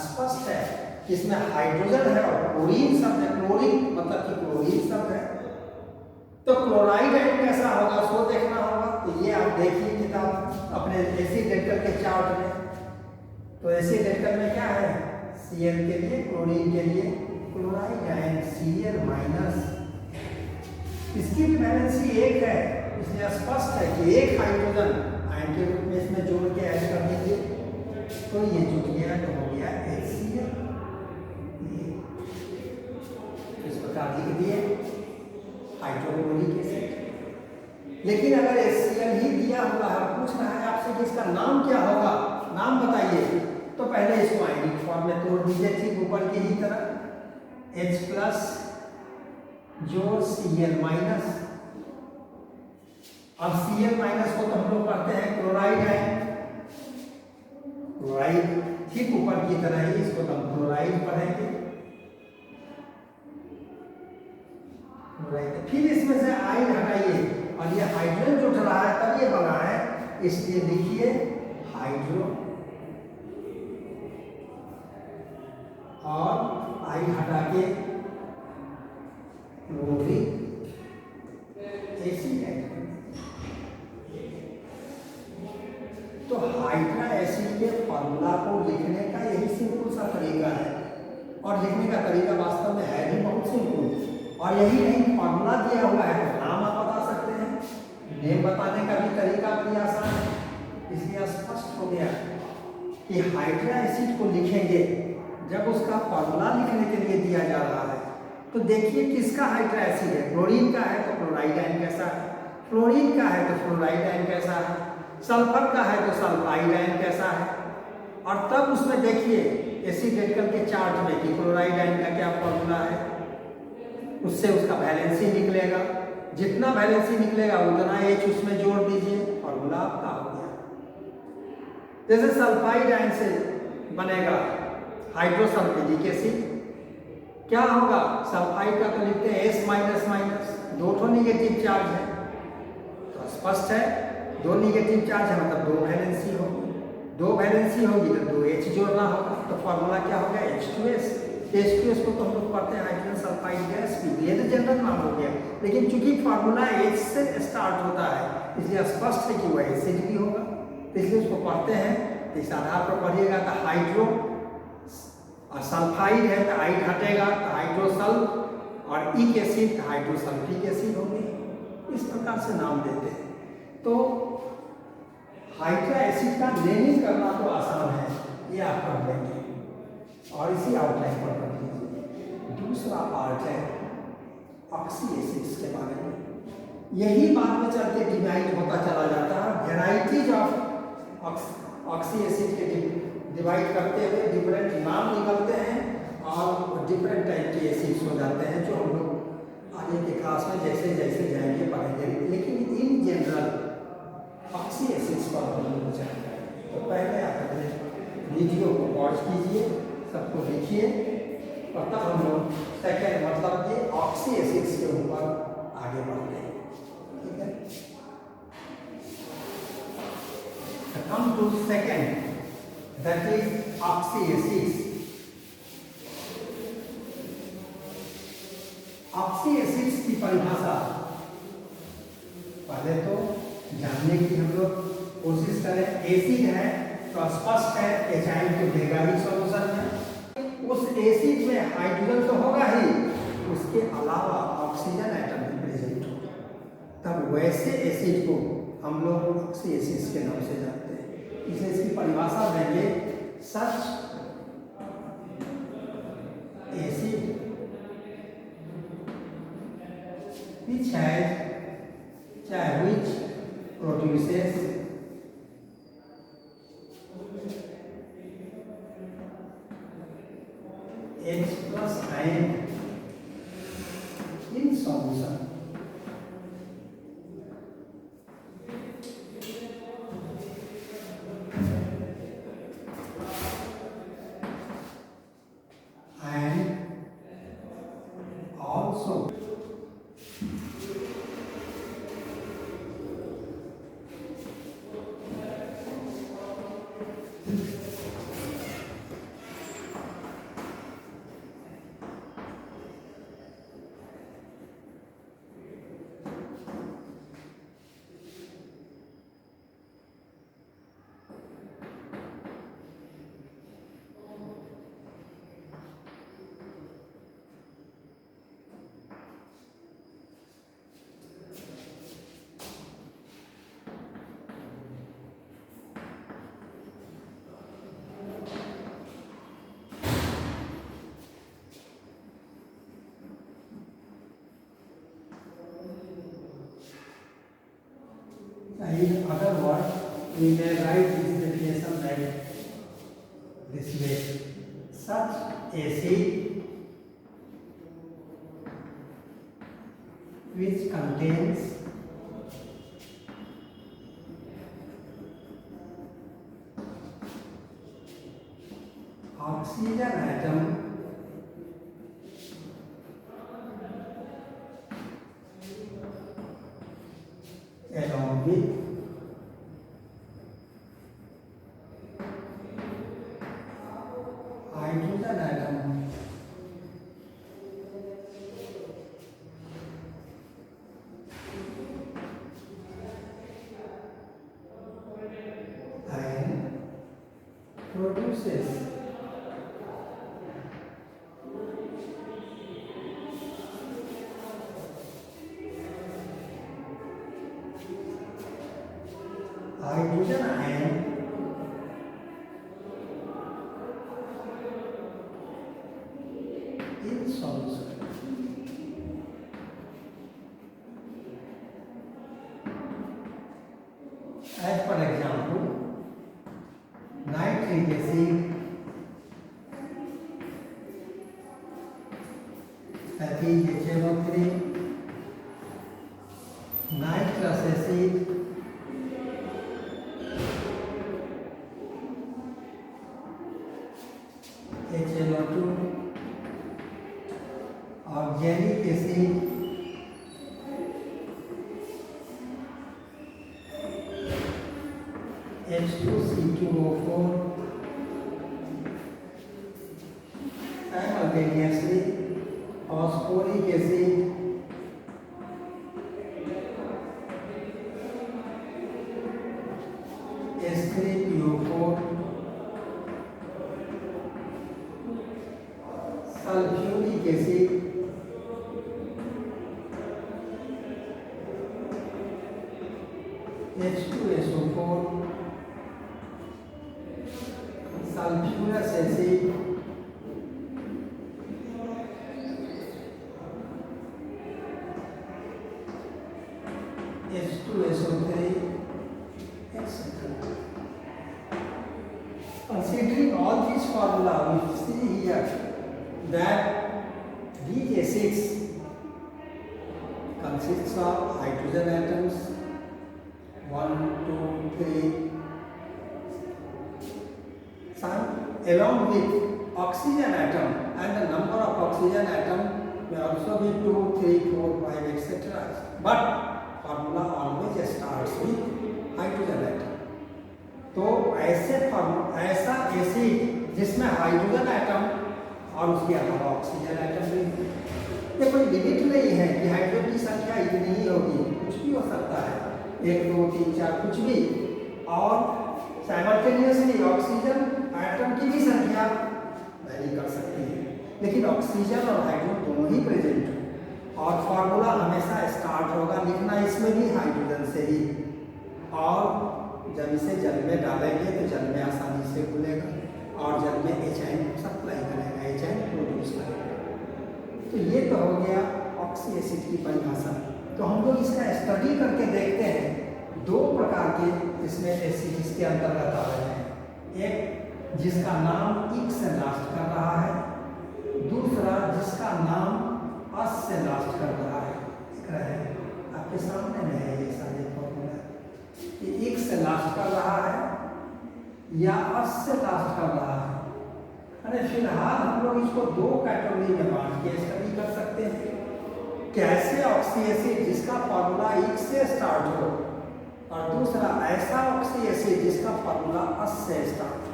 S1: स्पष्ट है कि इसमें हाइड्रोजन है और क्लोरीन शब्द है, क्लोरीन मतलब कि क्लोरीन शब्द है। तो क्लोराइड आयन कैसा होगा उसको देखना होगा, तो ये आप देखिए किताब अपने एसिड एल्कल के चार्ट में। तो एसिड एल्कल में क्या है, Cl के लिए, क्लोरीन के लिए क्लोराइड आयन Cl माइनस, इसकी भी वैलेंसी 1 है, इसलिए स्पष्ट है कि एक हाइड्रोजन आयन के रूप में इसमें जोड़ के ऐड कर दीजिए, तो ये जुट गया, तो हो गया HCl। इस प्रकार लिख दिए हाइड्रोक्लोरिक एसिड। लेकिन अगर HCl ही दिया हुआ है, पूछ रहा है आपसे कि इसका नाम क्या होगा, नाम बताइए, तो पहले इसको आयनिक फॉर्म में तोड़ दीजिए, ठीक ऊपर की ही तरह, H+ जोड़ Cl माइनस। अब Cl माइनस को तो हम लोग पढ़ते हैं क्लोराइड आयन, क्लोराइड ठीक ऊपर की तरह ही, इसको तो हम क्लोराइड पढ़ेंगे। फिर इसमें से आयन हटाइए, और ये हाइड्रोजन जो उठ रहा है तब ये बना है, इसलिए लिखिए हाइड्रो, और आयन हटा के क्लोरिक एसिड ऐड। तो हाइड्रा एसिड के फॉर्मूला को लिखने का यही सिंपल सा तरीका है, और लिखने का तरीका वास्तव में है भी बहुत सिंपल। और यही नहीं, फॉर्मूला दिया हुआ है तो नाम आप बता सकते हैं, नेम बताने का भी तरीका बड़ी आसान है। इसलिए स्पष्ट हो गया कि हाइड्रा एसिड को लिखेंगे जब उसका फॉर्मूला लिखने के लिए दिया जा रहा है, तो देखिए किसका हाइड्रा एसिड है, क्लोरीन का है तो क्लोराइड आयन कैसा है, फ्लोरीन का है तो फ्लोराइड आयन कैसा है, सल्फर का है तो सल्फाइड आयन कैसा है। और तब उसमें देखिए एसिड एल्कल के चार्ट में कि क्लोराइड आयन का क्या फॉर्मूला है, उससे उसका वैलेंसी निकलेगा, जितना वैलेंसी निकलेगा उतना H उसमें जोड़ दीजिए, फॉर्मूला आपका हो गया। जैसे सल्फाइड आयन से बनेगा हाइड्रोसल्फेटिक एसिड, क्या होगा, सल्फाइड का तो लिखते हैं S-, दो ठो निगेटिव चार्ज है, तो स्पष्ट है दो निगेटिव चार्ज है मतलब दो वैलेंसी होगी, दो वैलेंसी होगी तो दो H जोड़ना होगा, तो फॉर्मूला क्या होगा H2S। H2S को तो हम लोग पढ़ते हैं हाइड्रोजन सल्फाइड गैस भी, ये तो जनरल नाम हो गया, लेकिन चूंकि फार्मूला H से स्टार्ट होता है इसलिए स्पष्ट है कि वह एसिड भी होगा, इसलिए उसको पढ़ते हैं। इस आधार पर पढ़िएगा तो हाइड्रो और सल्फाइड है तो आइड हटेगा तो हाइड्रोसल्फ, और इक एसिड हाइड्रोसल्फिक एसिड होंगे, इस प्रकार से नाम देते हैं। तो हाइड्रा एसिड का नेमिंग करना तो आसान है, ये आप पढ़ लेंगे और इसी आउटलाइन पर पढ़ लीजिए। दूसरा पार्ट है ऑक्सी एसिड्स के बारे में, यही बाद में चल के डिवाइड होता चला जाता है, वेराइटीज ऑफ ऑक्सी एसिड के डिवाइड करते हुए डिफरेंट नाम निकलते हैं और डिफरेंट टाइप के एसिड्स हो जाते हैं, जो हम लोग आगे के क्लास में जैसे जैसे जाएंगे पढ़ेंगे। लेकिन इन जनरल ऑक्सी एसिड्स पर हम लोग जाएंगे, तो पहले आप अपने वीडियो को पॉज कीजिए, सबको लिखिए, और तब हम लोग सेकेंड मतलब ये ऑक्सी एसिड्स के ऊपर आगे बढ़ते हैं, ठीक है। Come to second, that is oxy acids. Oxy acids की परिभाषा पहले तो जानने की हम लोग कोशिश करें। एसिड है तो स्पष्ट है एचाइन तो देगा ही सॉल्यूशन में, उस एसिड में हाइड्रोजन तो होगा ही, उसके अलावा ऑक्सीजन एटम भी प्रेजेंट ऐसे एसिड को हम लोग ऑक्सीएसिड्स के नाम से जानते हैं। इसे इसकी परिभाषा देंगे, सच acid which produces H plus ion in solution. And also in other words, we may write this definition like this way: such acid which contains oxygen atom along with hydrogen atom and produces hydrogen ion in solution. As for example, nitric acid, that is HNO3, nitrous acid, HNO2, organic acid, H2C2O4, simultaneously phosphoric acid, H3PO4, sulfuric acid, H2SO4, sulfurous acid, H2SO3, etc. Considering all these formula, we see here that these acids consists of hydrogen atoms 1, 2, 3, some along with oxygen atom, and the number of oxygen atom may also be 2, 3, 4, 5, etc. But formula always starts with hydrogen atom. तो ऐसा acid जिसमें hydrogen atom और उसके अलावा oxygen atom भी, ये कोई limit नहीं है कि हाइड्रोजन की संख्या इतनी ही होगी, कुछ भी हो सकता है, 1, 2, 3, 4 कुछ भी, और साइमल्टेनियसली ऑक्सीजन एटम की भी संख्या वैरी कर सकती है, लेकिन ऑक्सीजन और हाइड्रोजन दोनों ही प्रेजेंट है। और फार्मूला हमेशा स्टार्ट आसार होगा लिखना इसमें भी हाइड्रोजन से ही, और जब इसे जल में डालेंगे तो जल में आसानी से घुलेगा और जल में एचाइन सप्लाई करेगा, एचाइन प्रोड्यूस करेगा। तो ये तो हो गया ऑक्सी एसिड की परिभाषा। तो हम लोग इसका स्टडी करके देखते हैं। दो प्रकार के इसमें एसिड इसके अंतर्गत आ रहे हैं, एक जिसका नाम इक से लास्ट कर रहा है, दूसरा जिसका नाम अस से लास्ट कर रहा है। दिख रहा है आपके सामने में है ये सारे फॉर्मूला, कि इक से लास्ट कर रहा है या अस से लास्ट कर रहा है। अरे फिलहाल हम लोग इसको दो कैटेगरी में बांट के स्टडी कर सकते हैं। कैसे ऑक्सी एसिड जिसका फॉर्मूला इक से स्टार्ट हो, और दूसरा ऐसा ऑक्सी एसिड जिसका फॉर्मूला अस से स्टार्ट हो,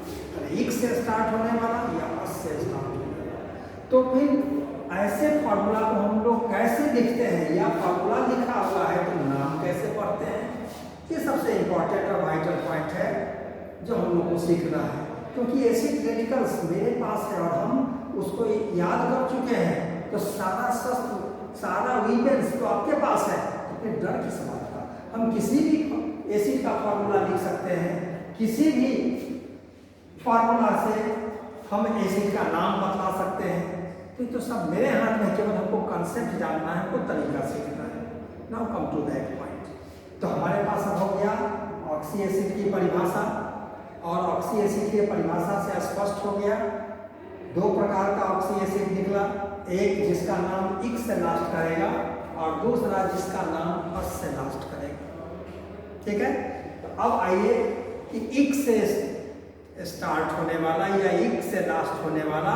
S1: इक से स्टार्ट होने वाला या अस से स्टार्ट होने वाला। तो फिर ऐसे फॉर्मूला को हम लोग कैसे लिखते हैं, या फॉर्मूला लिखा हुआ है तो नाम कैसे पढ़ते हैं, ये सबसे इंपॉर्टेंट और वाइटल पॉइंट है जो हम लोग को सीखना है। क्योंकि एसिड रेडिकल्स मेरे पास है और हम उसको याद कर चुके हैं, तो सारा शस्त्र सारा वीपेंस तो आपके पास है, तो फिर डर किस बात का। हम किसी भी एसिड का फॉर्मूला लिख सकते हैं, किसी भी फॉर्मूला से हम एसिड का नाम बतला सकते हैं। तो सब मेरे हाथ में, केवल हमको कंसेप्ट जानना है, हमको तरीका सीखना है। Now come to that point. तो हमारे पास अब हो गया ऑक्सी एसिड की परिभाषा, और ऑक्सी एसिड की परिभाषा से स्पष्ट हो गया दो प्रकार का ऑक्सी एसिड निकला, एक जिसका नाम इक से लास्ट करेगा और दूसरा जिसका नाम अस से लास्ट करेगा। ठीक है, तो अब आइए कि इक से स्टार्ट होने वाला या इक से लास्ट होने वाला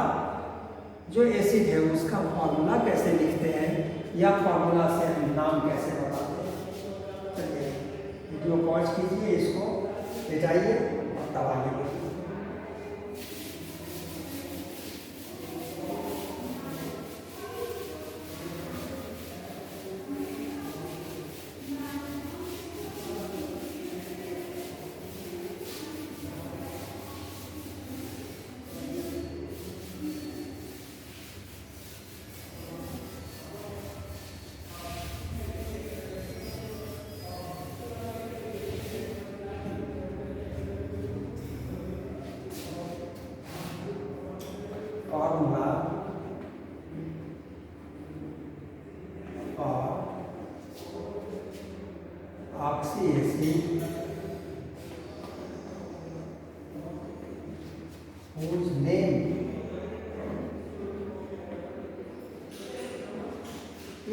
S1: जो एसिड है उसका फॉर्मूला कैसे लिखते हैं, या फॉर्मूला से हम नाम कैसे बताते हैं। चलिए वीडियो पॉज कीजिए, इसको ले जाइए और दबाइए। फॉर्मूला और oxy acid whose name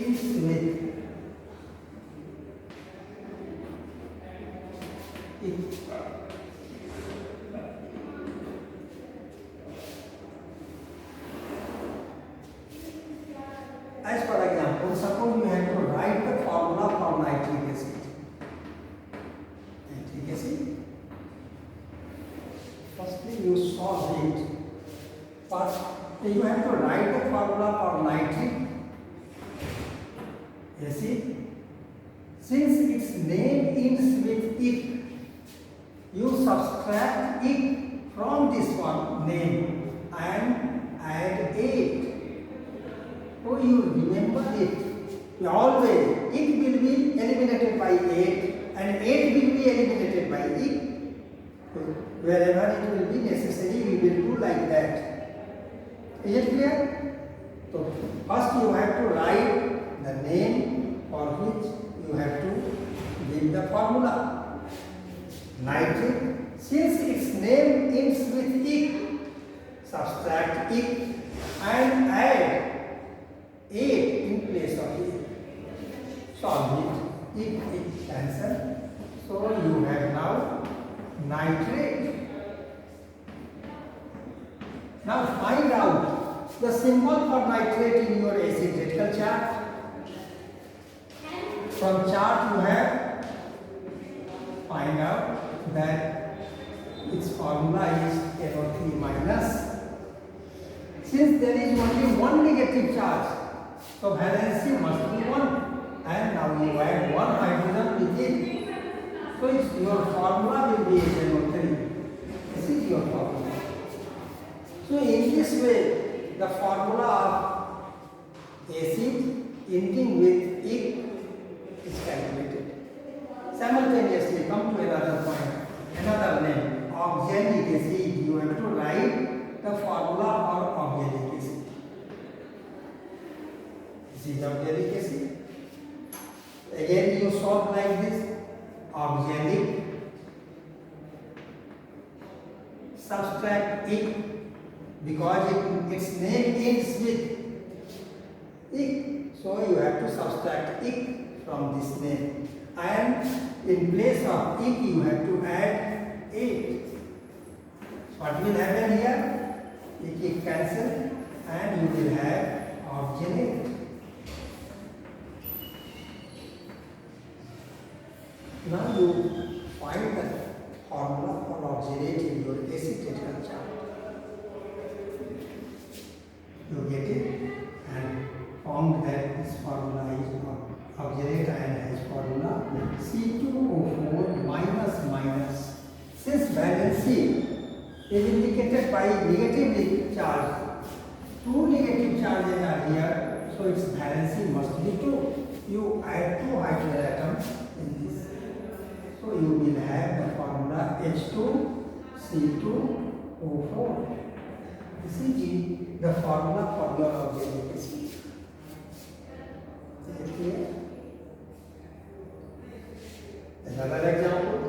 S1: is with it. As for example, suppose you have to write the formula for nitric acid. Nitric acid. Firstly, you solve it. First, you have to write the formula for nitric acid. Since its name ends with "ic", you subtract "ic" from this one name and add 8. So you remember it. Always "ic" will be eliminated by 8 and 8 will be eliminated by "ic". Wherever it will be necessary, we will do like that. Is it clear? So first you have to write the name for which you have to give the formula. Nitric, since its name ends with "ic", subtract "ic" and add 8 in place of it. Solve it. It cancel. So you have now nitrate. Now find out the symbol for nitrate in your acid radical chart. From chart you have find out that its formula is NO3 minus. Since there is only one negative charge, so valency must be 1, and now you add 1 hydrogen with it. So your formula will be NO3. This is your formula. So in this way, the formula of acid ending with "ic" come to another point, another name, oxalic acid. You have to write the formula for oxalic acid. This is oxalic acid. Again you solve like this, oxalic, subtract ic, because its name ends with ic, so you have to subtract ic from this name, and in place of ic you have to add 8. What will happen here? Ic cancel and you will have oxalate. Now you find the formula for oxalate in your acid critical chart. You get it and found that this formula is oxalate ion has formula C2O4 minus minus. Since valency is indicated by negatively charged, 2 negative charges are here, so its valency must be 2. You add 2 hydrogen atoms in this. So you will have the formula H2C2O4. This is the formula for your oxalic acid. Is it clear? Another example.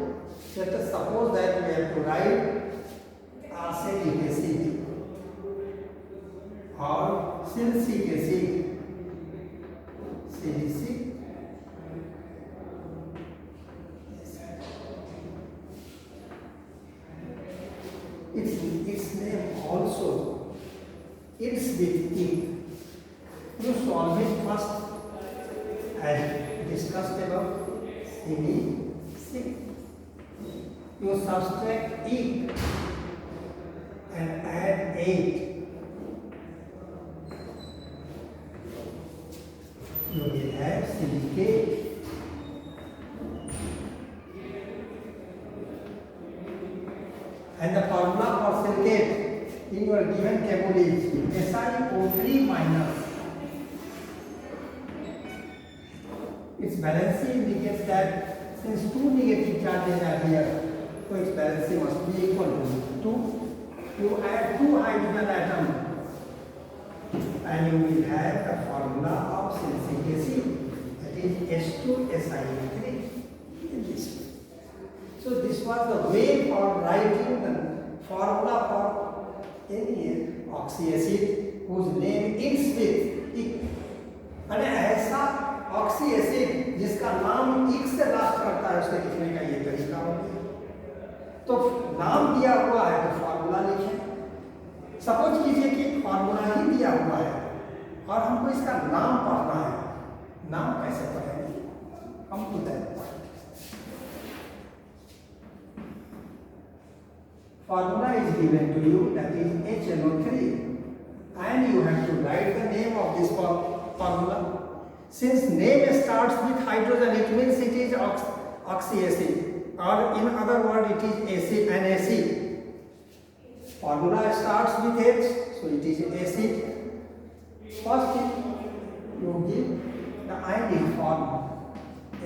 S1: Let us suppose that we have to write arsenic acid or silicic acid. Silicic. Its name also ends with ink. You solve it first as discussed above. silicic. You subtract ink and add 8. You will have silicate. And the formula for silicate in your given table is SiO3 minus. Its valency indicates that since 2 negative charges are here, so its valency must be equal to 2. You add 2 hydrogen atoms and you will have the formula of silicic acid, that is H2SiO3 in this way. So this was the way for writing the formula for any oxy acid whose name ends with ic. and ऐसा oxy acid जिसका नाम इक से last करता है उसे लिखने का ये तरीका हो गया। तो नाम दिया हुआ है तो फार्मूला लिखें। सपोज कीजिए कि फार्मूला ही दिया हुआ है और हमको इसका नाम पढ़ना है, नाम कैसे पढ़ेंगे? Come to that point. Formula is given to you, that is HNO3, and you have to write the name of this formula. Since name starts with hydrogen, it means it is oxy acid, or in other word it is acid, an acid. Formula starts with H, so it is acid. First you give the ionic form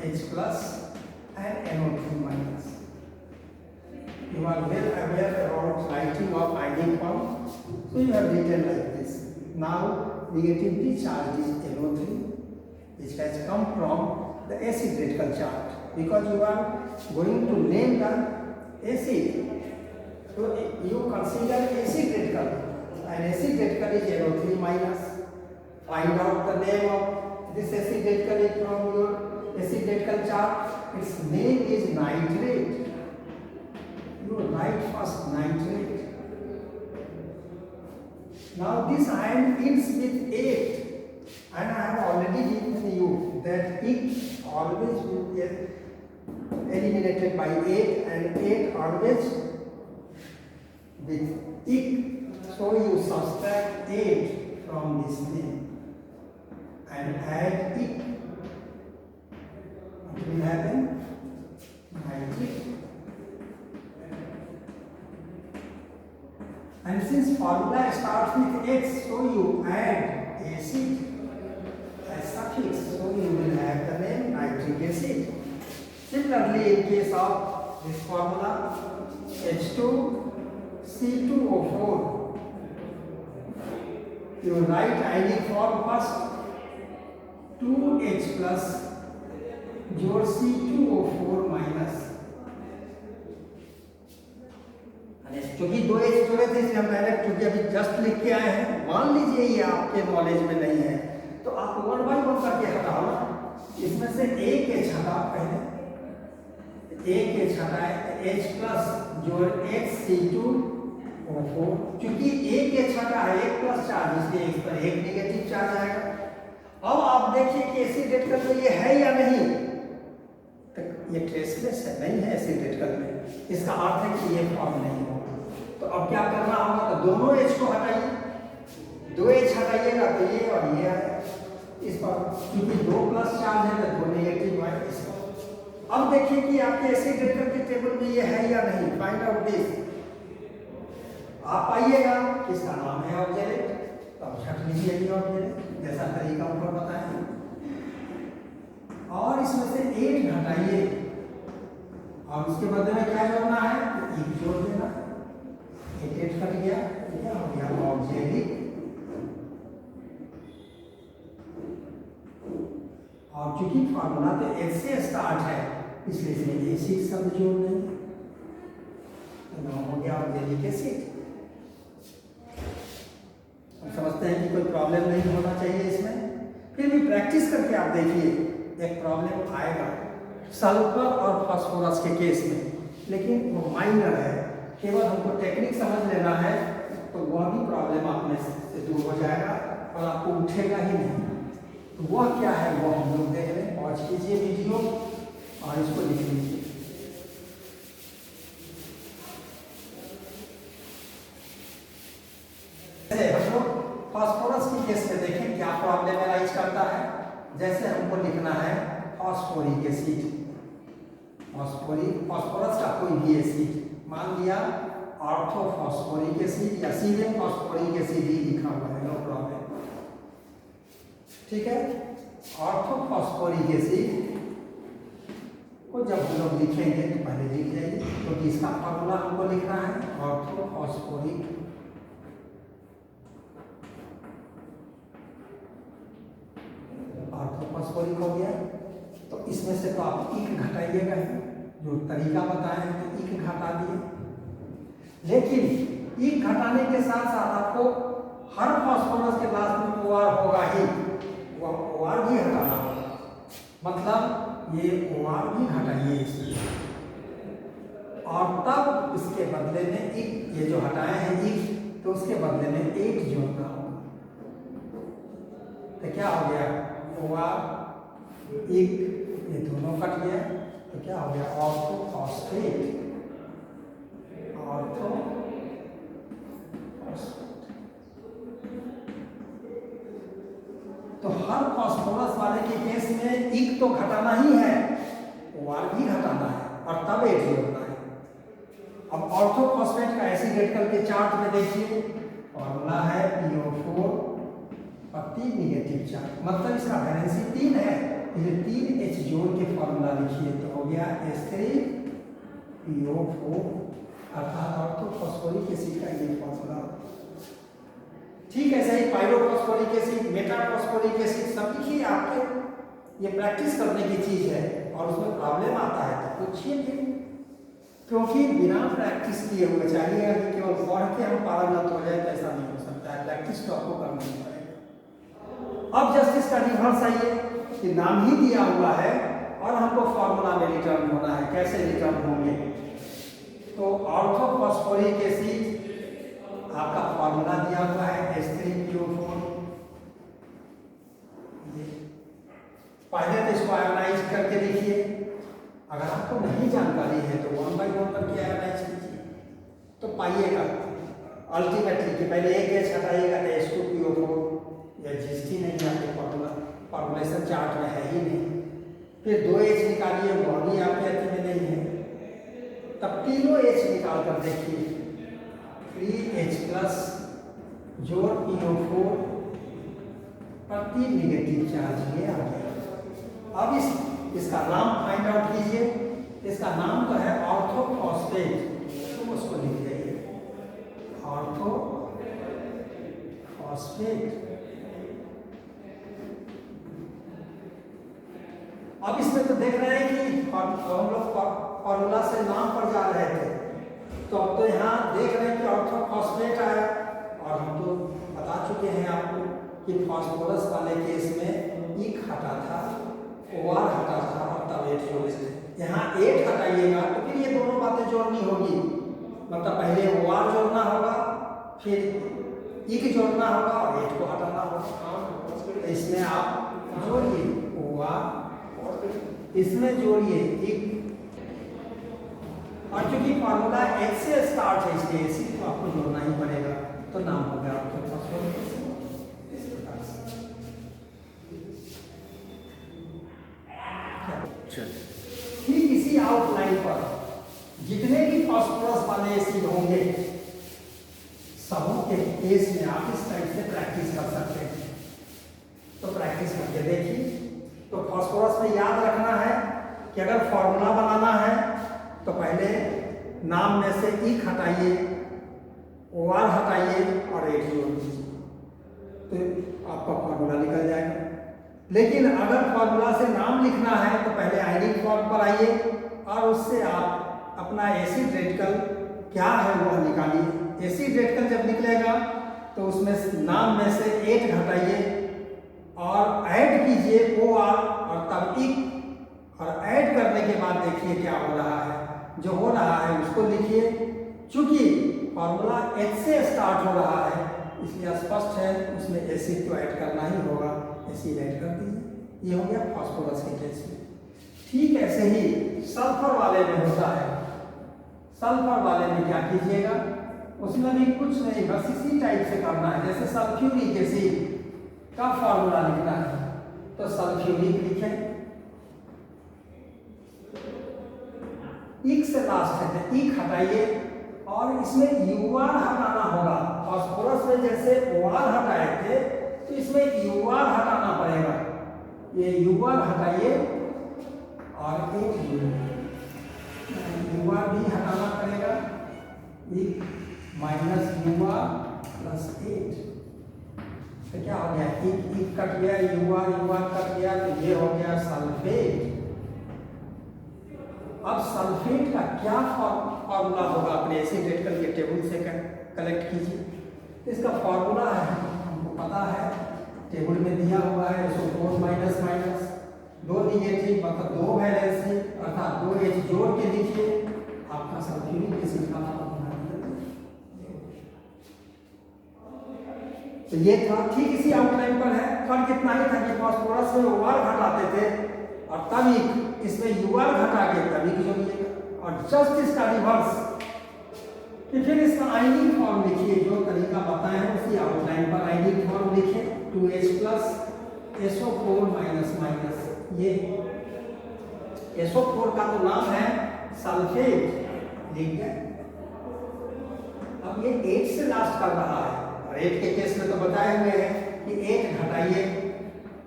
S1: H plus and NO3 minus. You are well aware about writing of ionic form, so you have written like this. Now negatively charged is NO3, which has come from the acid radical chart, because you are going to name the acid. So you consider acid radical, and acid radical is NO3 minus. Find out the name of this acid radical from your acid radical chart. Its name is nitrate. You write first nitrate. Now this ion ends with 8, and I have already given you that it always will get eliminated by 8, and 8 always with ic. So you subtract 8 from this name and add ic. What will happen? Nitrate. And since formula starts with X, so you add acid as suffix, so you will have the name nitric acid. Similarly, in case of this formula H2C2O4, you write ionic form first 2H plus जोड़ C2O4 minus, क्योंकि 2H जोड़े थे इसलिए हम direct, क्योंकि अभी just लिख के आए हैं, मान लीजिए ये आपके नॉलेज में नहीं है तो आप 1 by 1 करके हटाओ ना। इसमें से एक H हटा, पहले एक H हटाए, H प्लस जोड़ HC2O4, क्योंकि एक H हटा है, एक प्लस चार्ज, इसलिए इस पर एक नेगेटिव चार्ज आएगा। अब आप देखिए कि एसिडेटल में ये है या नहीं, तो ये ट्रेसलेस है, नहीं है एसिडेटल में, इसका अर्थ है कि ये फॉर्म नहीं होगा। तो अब क्या करना होगा, तो दोनों H को हटाइए, 2H हटाइएगा तो ये और ये आएगा इस पर, क्योंकि 2 प्लस चार्ज है तो 2 नेगेटिव आए इस पर। अब देखिए कि आपके एसिडेटल के टेबल में ये है या नहीं, फाइंड आउट दिस। आप पाइएगा इसका नाम है ऑक्जेलेट, तो आप छट लीजिए ऑक्जेलेट जैसा तरीका ऊपर बताया, और इसमें से 8 घटाइए और उसके बदले में क्या जोड़ना है, एक जोड़ देना। 8 कट गया, क्या हो गया ऑक्जेलिक, और चूंकि फार्मूला तो H से स्टार्ट है इसलिए इसमें एसिड शब्द जोड़ देंगे, तो नाम हो गया ऑक्जेलिक एसिड। समझते हैं कि कोई प्रॉब्लम नहीं होना चाहिए इसमें। फिर भी प्रैक्टिस करके आप देखिए, एक प्रॉब्लम आएगा सल्फर और फास्फोरस के केस में, लेकिन वो माइनर है, केवल हमको टेक्निक समझ लेना है, तो वह भी प्रॉब्लम आप में से दूर हो जाएगा और आपको उठेगा ही नहीं। तो वह क्या है वो हम लोग देख लें, पॉज कीजिए वीडियो और इसको लिख लीजिए। हम लोग फास्फोरस की केस में देखें क्या प्रॉब्लम अराइज करता है। जैसे हमको लिखना है फास्फोरिक एसिड, फास्फोरस का कोई भी एसिड, मान लिया ऑर्थोफॉस्फोरिक एसिड या सीधे फास्फोरिक एसिड ही लिखा हुआ है, नो प्रॉब्लम, ठीक है। ऑर्थोफॉस्फोरिक एसिड को जब हम लोग लिखेंगे तो पहले लिख जाइए, क्योंकि तो इसका फॉर्मूला हमको लिखना है ऑर्थोफॉस्फोरिक, ऑर्थोफॉस्फोरिक हो गया। तो इसमें से तो आप एक घटाइएगा, जो तरीका बताया है तो एक घटा दिए, लेकिन एक घटाने के साथ साथ आपको हर फास्फोरस के लास्ट में OR होगा ही, वो OR भी हटाना होगा, मतलब ये OR भी घटाइए इसमें, और तब इसके बदले में एक, ये जो हटाए हैं एक, तो उसके बदले में 8 जोड़ना होगा। तो क्या हो गया, OR एक, ये दोनों कट गया, तो क्या हो गया ऑर्थोफॉस्फेट, तो हर फास्फोरस वाले के केस में एक तो घटाना ही है, OR भी घटाना है, और तब 8 जोड़ना है। अब ऑर्थोफॉस्फेट का एसिडेटल के चार्ट में देखिए, फॉर्मूला है PO4 और 3 नेगेटिव चार्ज, मतलब इसका वैलेंसी 3 है, ये 3H जोड़ के फॉर्मूला लिखिए, तो हो गया H3PO4, अर्थात ऑर्थोफॉस्फोरिक एसिड का ये फॉर्मूला। ठीक है, सही, पायरोफॉस्फोरिक एसिड, मेटाफॉस्फोरिक एसिड सब लिखिए, आपके ये प्रैक्टिस करने की चीज है, और उसमें प्रॉब्लम आता है तो पूछिए फिर, क्योंकि बिना प्रैक्टिस किए हुए चाहिए कि केवल पढ़ के हम पारंगत हो जाए तो ऐसा नहीं हो सकता है, प्रैक्टिस तो आपको करनी पड़ेगा। अब जस्ट इसका रिवर्स आइए कि नाम ही दिया हुआ है और हमको फॉर्मूला में रिटर्न होना है, कैसे रिटर्न होंगे, तो ऑर्थोफॉस्फोरिक एसिड आपका फॉर्मूला दिया हुआ है H3PO4, पहले तो इसको आयोनाइज करके देखिए, अगर आपको नहीं जानकारी है तो 1 by 1 करके आयोनाइज कीजिए, तो पाइएगा अल्टीमेटली कि पहले एक H हटाइएगा तो H2PO4, या GST नहीं आपके फॉर्मुलेशन चार्ट में है ही नहीं, फिर 2H निकालिए, वो भी आपके अति में नहीं है, तब तीनों H निकाल कर देखिए, 3H प्लस जोड़ PO4 पर 3 नेगेटिव चार्ज ये आ गया। अब इसका नाम फाइंड आउट कीजिए, इसका नाम तो है ऑर्थोफॉस्फेट, तो उसको लिख देंगे ऑर्थोफॉस्फेट। अब इसमें तो देख रहे हैं कि हम लोग फॉर्मूला से नाम पर जा रहे थे, तो अब तो यहाँ देख रहे हैं कि ऑर्थोफॉस्फेट आया, और हम तो बता चुके हैं आपको कि फास्फोरस वाले केस में ईक हटा था, OR हटा था और तब 8 जोड़े थे। यहाँ 8 हटाइएगा तो फिर ये दोनों बातें जोड़नी होगी, मतलब पहले OR जोड़ना होगा, फिर ईक जोड़ना होगा और 8 को हटाना होगा। इसमें आप जोड़िए OR, इसमें जोड़िए ईक, और चूंकि फॉर्मूला H से स्टार्ट है इसलिए इसी को आपको जोड़ना ही पड़ेगा, तो नाम हो गया आपके फास्फोरस। ठीक इसी आउटलाइन पर जितने भी फास्फोरस वाले एसिड होंगे सबों के केस में आप इस टाइप से प्रैक्टिस कर सकते हैं। तो प्रैक्टिस करके देखिए। तो फास्फोरस में याद रखना है कि अगर फॉर्मूला बनाना है तो पहले नाम में से ईक हटाइए, OR हटाइए और 8 जोड़ दीजिए, तो आपका फॉर्मूला निकल जाएगा। लेकिन अगर फॉर्मूला से नाम लिखना है तो पहले आयनिक फॉर्म पर आइए और उससे आप अपना एसिड रेडिकल क्या है वह निकालिए। एसिड रेडिकल जब निकलेगा तो उसमें नाम में से 8 घटाइए और ऐड कीजिए OR और तब ईक, और ऐड करने के बाद देखिए क्या हो रहा है, जो हो रहा है उसको लिखिए। चूंकि फॉर्मूला H से स्टार्ट हो रहा है इसलिए स्पष्ट है उसमें एसिड तो ऐड करना ही होगा, एसिड ऐड कर दीजिए। ये हो गया फास्फोरस के केस में। ठीक ऐसे ही सल्फर वाले में होता है। सल्फर वाले में क्या कीजिएगा, उसमें भी कुछ नहीं, बस इसी टाइप से करना है। जैसे सल्फ्यूरिक एसिड का फॉर्मूला लिखना है तो सल्फ्यूरिक लिखें, ईक से लास्ट है, ईक हटाइए और इसमें UR हटाना होगा। फास्फोरस में जैसे OR हटाए थे तो इसमें UR हटाना पड़ेगा। ये UR हटाइए और एक UR भी हटाना पड़ेगा, माइनस UR प्लस 8, तो क्या हो गया, ईक कट गया, UR कट गया, तो ये हो गया सल्फेट। अब सल्फेट का क्या फॉर्मूला होगा अपने एसिड रेडिकल के टेबल से कलेक्ट कीजिए। इसका फॉर्मूला है, हमको पता है, टेबल में दिया हुआ है। SO4 माइनस माइनस 2 निगेटिव मतलब 2 वैलेंस है, अर्थात 2 H जोड़ के लिखिए, आपका सल्फ्यूरिक एसिड का फॉर्मूला। तो ये था, ठीक इसी आउटलाइन पर है। फर्क इतना ही था कि फास्फोरस में OR घटाते थे और तब इसमें UR घटा के तभी जोड़िएगा, और जस्ट इसका रिवर्स कि फिर इसका आयनिक फॉर्म लिखिए। जो तरीका बताए हैं उसी आउटलाइन पर आयनिक फॉर्म लिखिए, 2H plus SO4 minus minus. ये SO4 का तो नाम है सल्फेट, लिख गए। अब ये 8 से लास्ट कर रहा है, और 8 के केस में तो बताए हुए हैं कि 8 घटाइए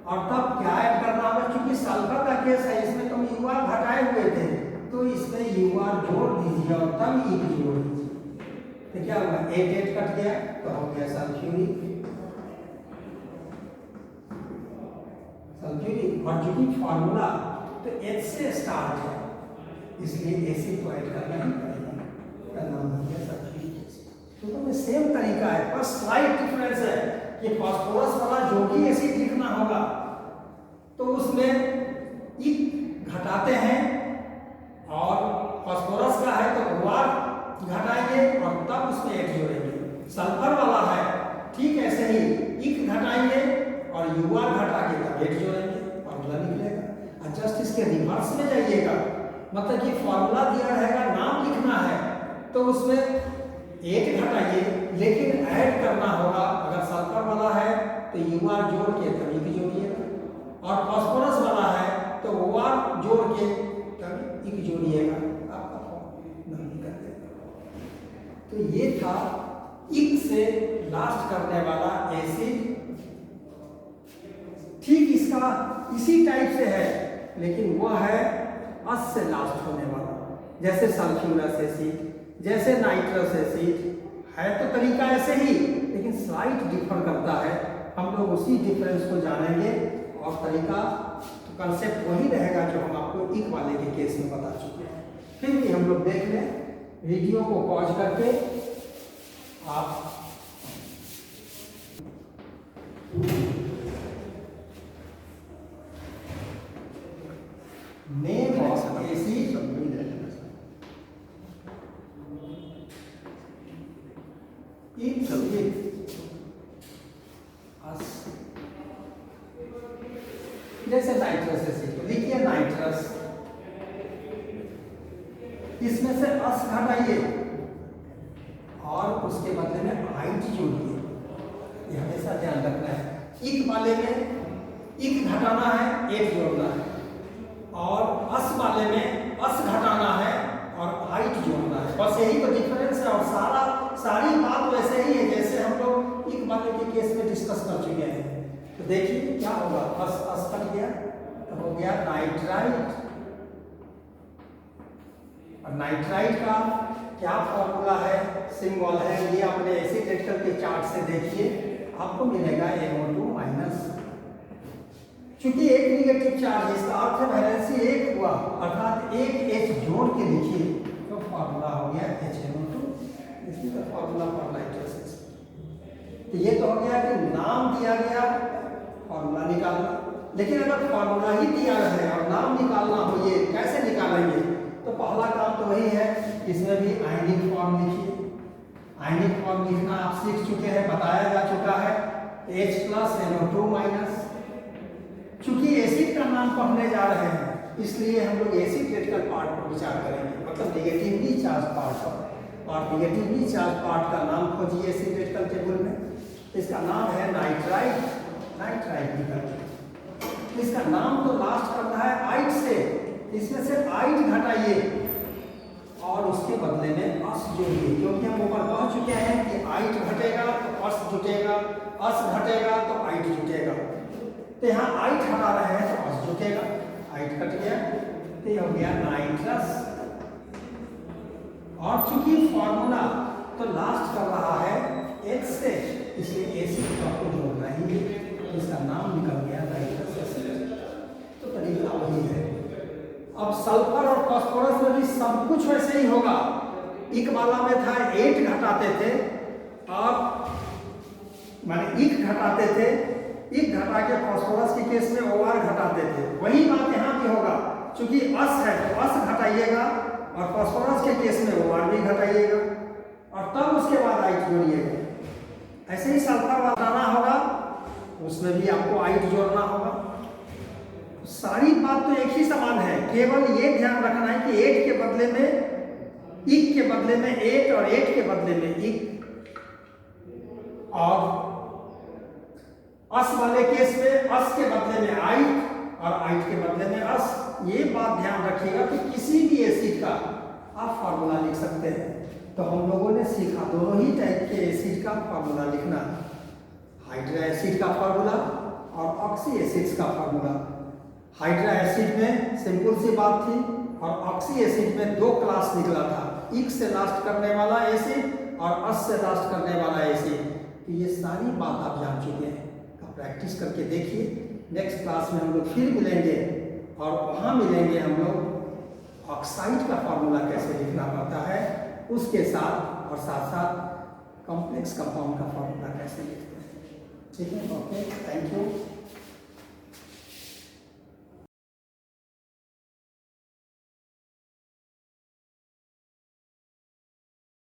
S1: और तब क्या ऐड करना होगा। चूंकि सल्फर का केस है, इसमें तो UR घटाए हुए थे, तो इसमें UR जोड़ दीजिए और तब ईक जोड़ दीजिए। तो क्या हुआ, 8 कट गया तो हो गया सल्फ्यूरिक। और चूंकि फॉर्मूला तो H से स्टार्ट है इसलिए एसिड को ऐड करना ही पड़ेगा, का नाम हो गया सल्फ्यूरिक एसिड। तो में सेम तरीका है, बस स्लाइट डिफरेंस है कि फास्फोरस वाला जो भी एसिड लिखना होगा तो उसमें ईक घटाते हैं, और फास्फोरस का है तो OR घटाएंगे और तब उसमें 8 जोड़ेंगे। सल्फर वाला है ठीक ऐसे ही, ईक घटाएंगे और UR घटा के तब 8 जोड़ेंगे, फॉर्मूला निकलेगा। और जस्ट इसके रिवर्स में जाइएगा, मतलब कि फॉर्मूला दिया रहेगा, नाम लिखना है तो उसमें 8 घटाइए, लेकिन ऐड करना होगा। अगर सल्फर वाला है तो UR जोड़ के तभी की जोड़िएगा, और फास्फोरस वाला है तो OR जोड़ के तभी ईक जोड़िएगा, आपका फॉर्मूला निकल जाएगा। तो ये था ईक से लास्ट करने वाला एसिड। ठीक इसका इसी टाइप से है, लेकिन वह है अस से लास्ट होने वाला। जैसे सल्फ्यूरस एसिड, जैसे नाइट्रस एसिड, है तो तरीका ऐसे ही, लेकिन स्लाइट डिफर करता है। हम लोग उसी डिफरेंस को जानेंगे और तरीका तो कंसेप्ट वही रहेगा जो हम आपको इक वाले के केस में बता चुके हैं। फिर भी हम लोग देख लें, वीडियो को पॉज करके आप नेम ऑफ एसिड, जैसे नाइट्रस एसिड लिखिए नाइट्रस, इसमें से अस घटाइए और उसके बदले में आइट जोड़िए, ये हमेशा ध्यान रखना है। इक वाले में इक घटाना है, एक जोड़ना है, और अस वाले में अस घटाना है और आइट जोड़ना है। बस यही तो डिफरेंस है, और सारी बात वैसे ही है जैसे हम लोग इक वाले के केस में डिस्कस कर चुके हैं। तो देखिए क्या होगा, अस कट गया तो हो गया नाइट्राइट, और नाइट्राइट का क्या फॉर्मूला है, सिंबल है, ये अपने एसिड रेडिकल के चार्ट से देखिए, आपको मिलेगा NO2 माइनस। चूंकि एक निगेटिव चार्ज, इसका अर्थ है वैलेंसी एक हुआ, अर्थात एक H जोड़ के लिखिए तो फॉर्मूला हो गया HNO2, इसी का फॉर्मूला फॉर नाइट्रस एसिड। तो ये तो हो गया कि नाम दिया गया, फॉर्मूला निकालना। लेकिन अगर फॉर्मूला ही दिया है और नाम निकालना हो, ये कैसे निकालेंगे? तो पहला काम तो वही है, इसमें भी आयनिक फॉर्म लिखिए। आयनिक फॉर्म लिखना आप सीख चुके हैं, बताया जा चुका है, H+NO2 माइनस। चूंकि एसिड का नाम पढ़ने जा रहे हैं, इसलिए हम लोग एसिड रेडिकल पार्ट पर विचार करेंगे, मतलब नेगेटिवली चार्ज पार्ट पर। और नेगेटिवली चार्ज पार्ट का नाम खोजिए एसिड रेडिकल टेबल में, इसका नाम है नाइट्राइट, नाइट्राइट निकल। इसका नाम तो लास्ट करना है आइट से, इसमें से आइट घटाइए और उसके बदले में अस जोड़िए, क्योंकि हम ऊपर कह चुके हैं कि आइट घटेगा तो अस जुटेगा, अस घटेगा तो आइट जुटेगा। तो यहाँ आइट हटा रहे हैं तो अस जुटेगा, आइट कट गया तो ये हो गया नाइट्रस। और चूंकि फॉर्मूला तो लास्ट कर रहा है H से, इसलिए एसिड का आपको जोड़ना ही है, इसका नाम निकल गया नाइट्रस एसिड। तो तरीका वही है। अब सल्फर और फास्फोरस में भी सब कुछ वैसे ही होगा। इक वाला में था 8 घटाते थे, और माने इक घटाते थे, इक घटा के फास्फोरस के केस में OR घटाते थे। वही बात यहाँ भी होगा, क्योंकि अस है तो अस घटाइएगा और फास्फोरस के केस में OR भी घटाइएगा, और तब उसके बाद आइट जोड़िएगा। ऐसे ही सल्फर बताना होगा, उसमें भी आपको आइट जोड़ना होगा। सारी बात तो एक ही समान है, केवल ये ध्यान रखना है कि 8 के बदले में इक के बदले में 8 और 8 के बदले में इक, और अस वाले केस में अस के बदले में आइट और आइट के बदले में अस। ये बात ध्यान रखिएगा कि किसी भी एसिड का आप फार्मूला लिख सकते हैं। तो हम लोगों ने सीखा दोनों ही टाइप के एसिड का फार्मूला लिखना, हाइड्रा एसिड का फार्मूला और ऑक्सी एसिड्स का फार्मूला। हाइड्रा एसिड में सिंपल सी बात थी, और ऑक्सी एसिड में 2 क्लास निकला था, इक से लास्ट करने वाला एसिड और अस से लास्ट करने वाला एसिड। तो ये सारी बात आप जान चुके हैं, आप प्रैक्टिस करके देखिए। नेक्स्ट क्लास में हम लोग फिर मिलेंगे, और वहाँ मिलेंगे हम लोग ऑक्साइड का फार्मूला कैसे लिखना पड़ता है उसके साथ, और साथ साथ कॉम्प्लेक्स कंपाउंड का फार्मूला कैसे लिखते हैं। ठीक है, ओके, थैंक यू।